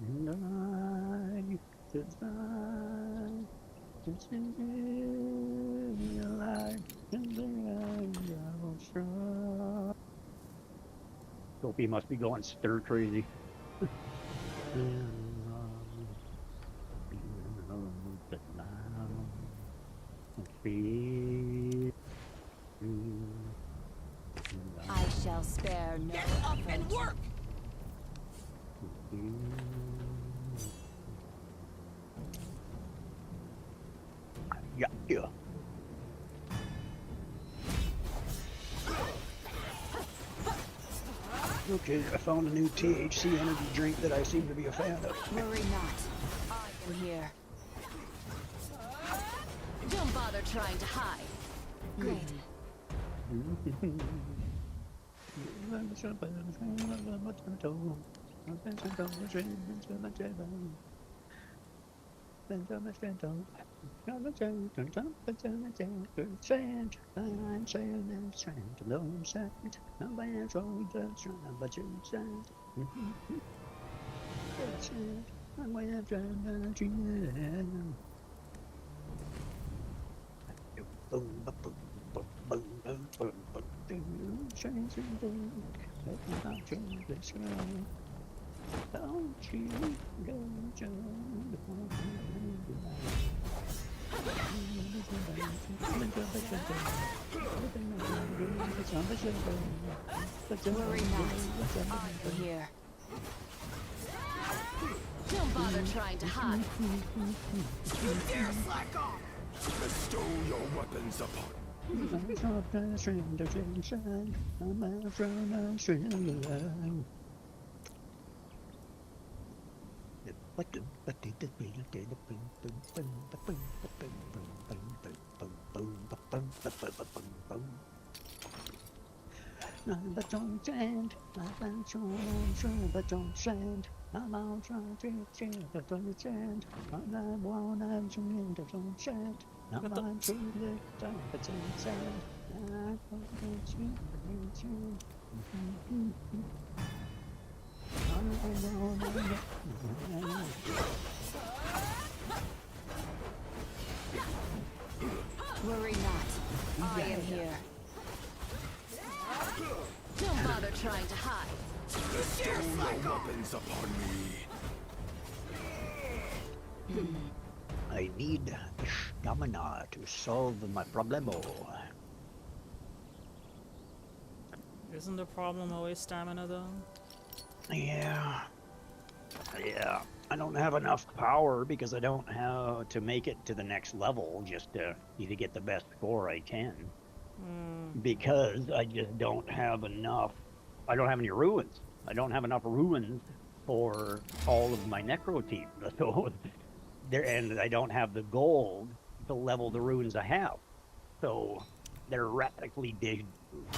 and I desire to see your light and the strong. Sophie must be going stir crazy. I shall spare no Up and effort. work! Yeah, yeah. Okay, I found a new THC energy drink that I seem to be a fan of. Worry not. I am here. Don't bother trying to hide. Great. Worry not. I am here. Don't bother trying to hide. You dare slack off! Bestow your weapons upon But don't stand, but don't stand. I'm all trying to stand, but don't stand. I'm not one, I'm trying to don't stand. I'm not too late, but don't stand. I want to stand. Worry not. I am here. Don't bother trying to hide. Bestow your weapons upon me. I need stamina to solve my problemo. Isn't the problem always stamina though? Yeah. Yeah. I don't have enough power because I don't have to make it to the next level just to either get the best score I can. Because I just don't have enough. I don't have any ruins. I don't have enough ruins for all of my necro team. So there, and I don't have the gold to level the ruins I have. So they're radically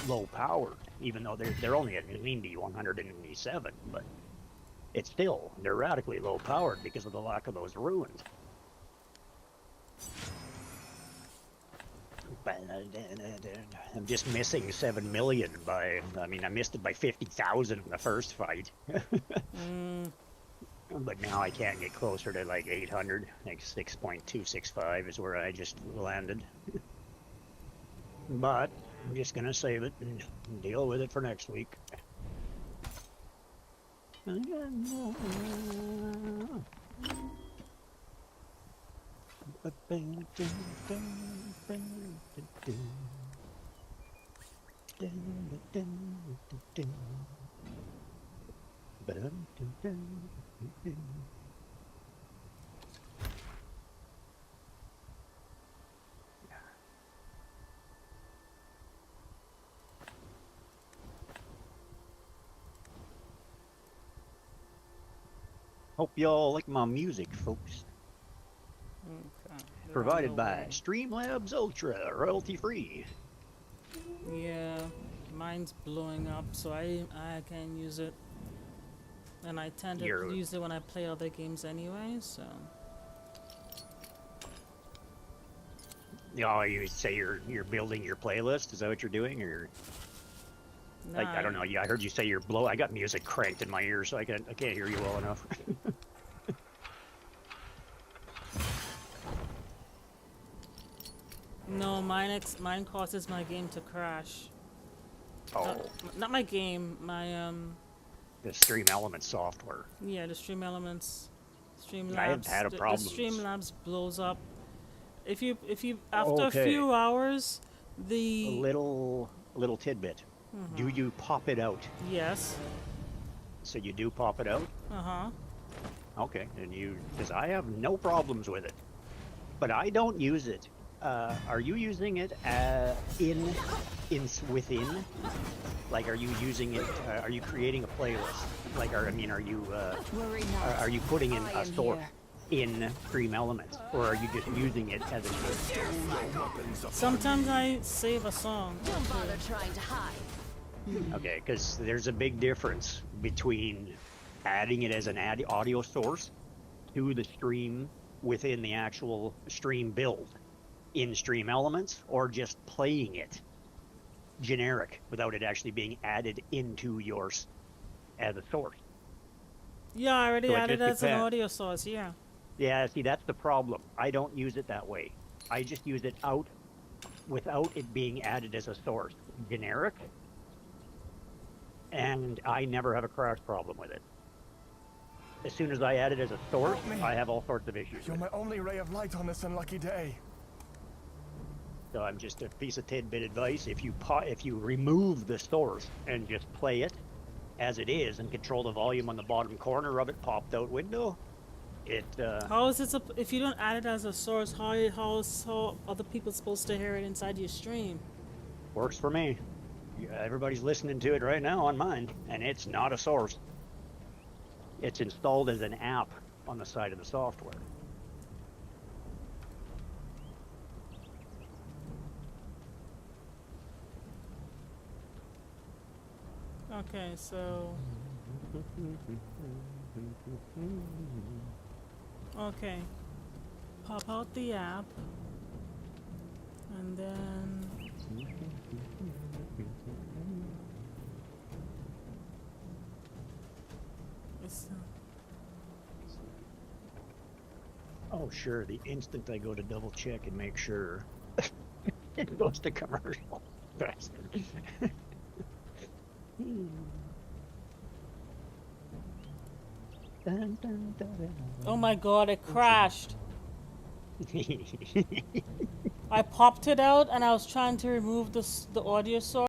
low powered, even though they're only at 90, 187, but it's still, they're radically low powered because of the lack of those ruins. I'm just missing 7 million by, I mean, I missed it by 50,000 in the first fight. But now I can't get closer to like 800, like 6.265 is where I just landed. But I'm just gonna save it and deal with it for next week. Hope y'all like my music, folks. Provided by Streamlabs Ultra, royalty free. Yeah, mine's blowing up, so I can't use it. And I tend to use it when I play other games anyway, so. Oh, you say you're building your playlist? Is that what you're doing, or? Nah, I don't know. Yeah, I heard you say you're I got music cranked in my ears, so I can't hear you well enough. No, mine causes my game to crash. Oh. Not my game, my The Stream Elements software. Yeah, the Stream Elements, Streamlabs. I haven't had a problem. The Streamlabs blows up. If you after a few hours, a little tidbit. Do you pop it out? Yes. So you do pop it out? Okay, and because I have no problems with it, but I don't use it. Are you using it within? Like, are you using it? Are you creating a playlist? Like, are you putting in a source in Stream Elements, or are you just using it as a? Sometimes I save a song. Don't bother trying to hide. Okay, because there's a big difference between adding it as an audio source to the stream within the actual stream build in Stream Elements, or just playing it generic without it actually being added into yours as a source. Yeah, I already added it as an audio source, yeah. Yeah, see, that's the problem. I don't use it that way. I just use it out without it being added as a source. Generic. And I never have a crash problem with it. As soon as I add it as a source, I have all sorts of issues. You're my only ray of light on this unlucky day. So I'm just a piece of tidbit advice. If you remove the source and just play it as it is and control the volume on the bottom corner of it popped out window, how is it if you don't add it as a source? How are other people supposed to hear it inside your stream? Works for me. Everybody's listening to it right now on mine, and it's not a source. It's installed as an app on the side of the software. Okay, so. Okay. Pop out the app. And then. Oh, sure. The instant I go to double check and make sure, it goes to commercial. Oh my god, it crashed. I popped it out and I was trying to remove the audio source.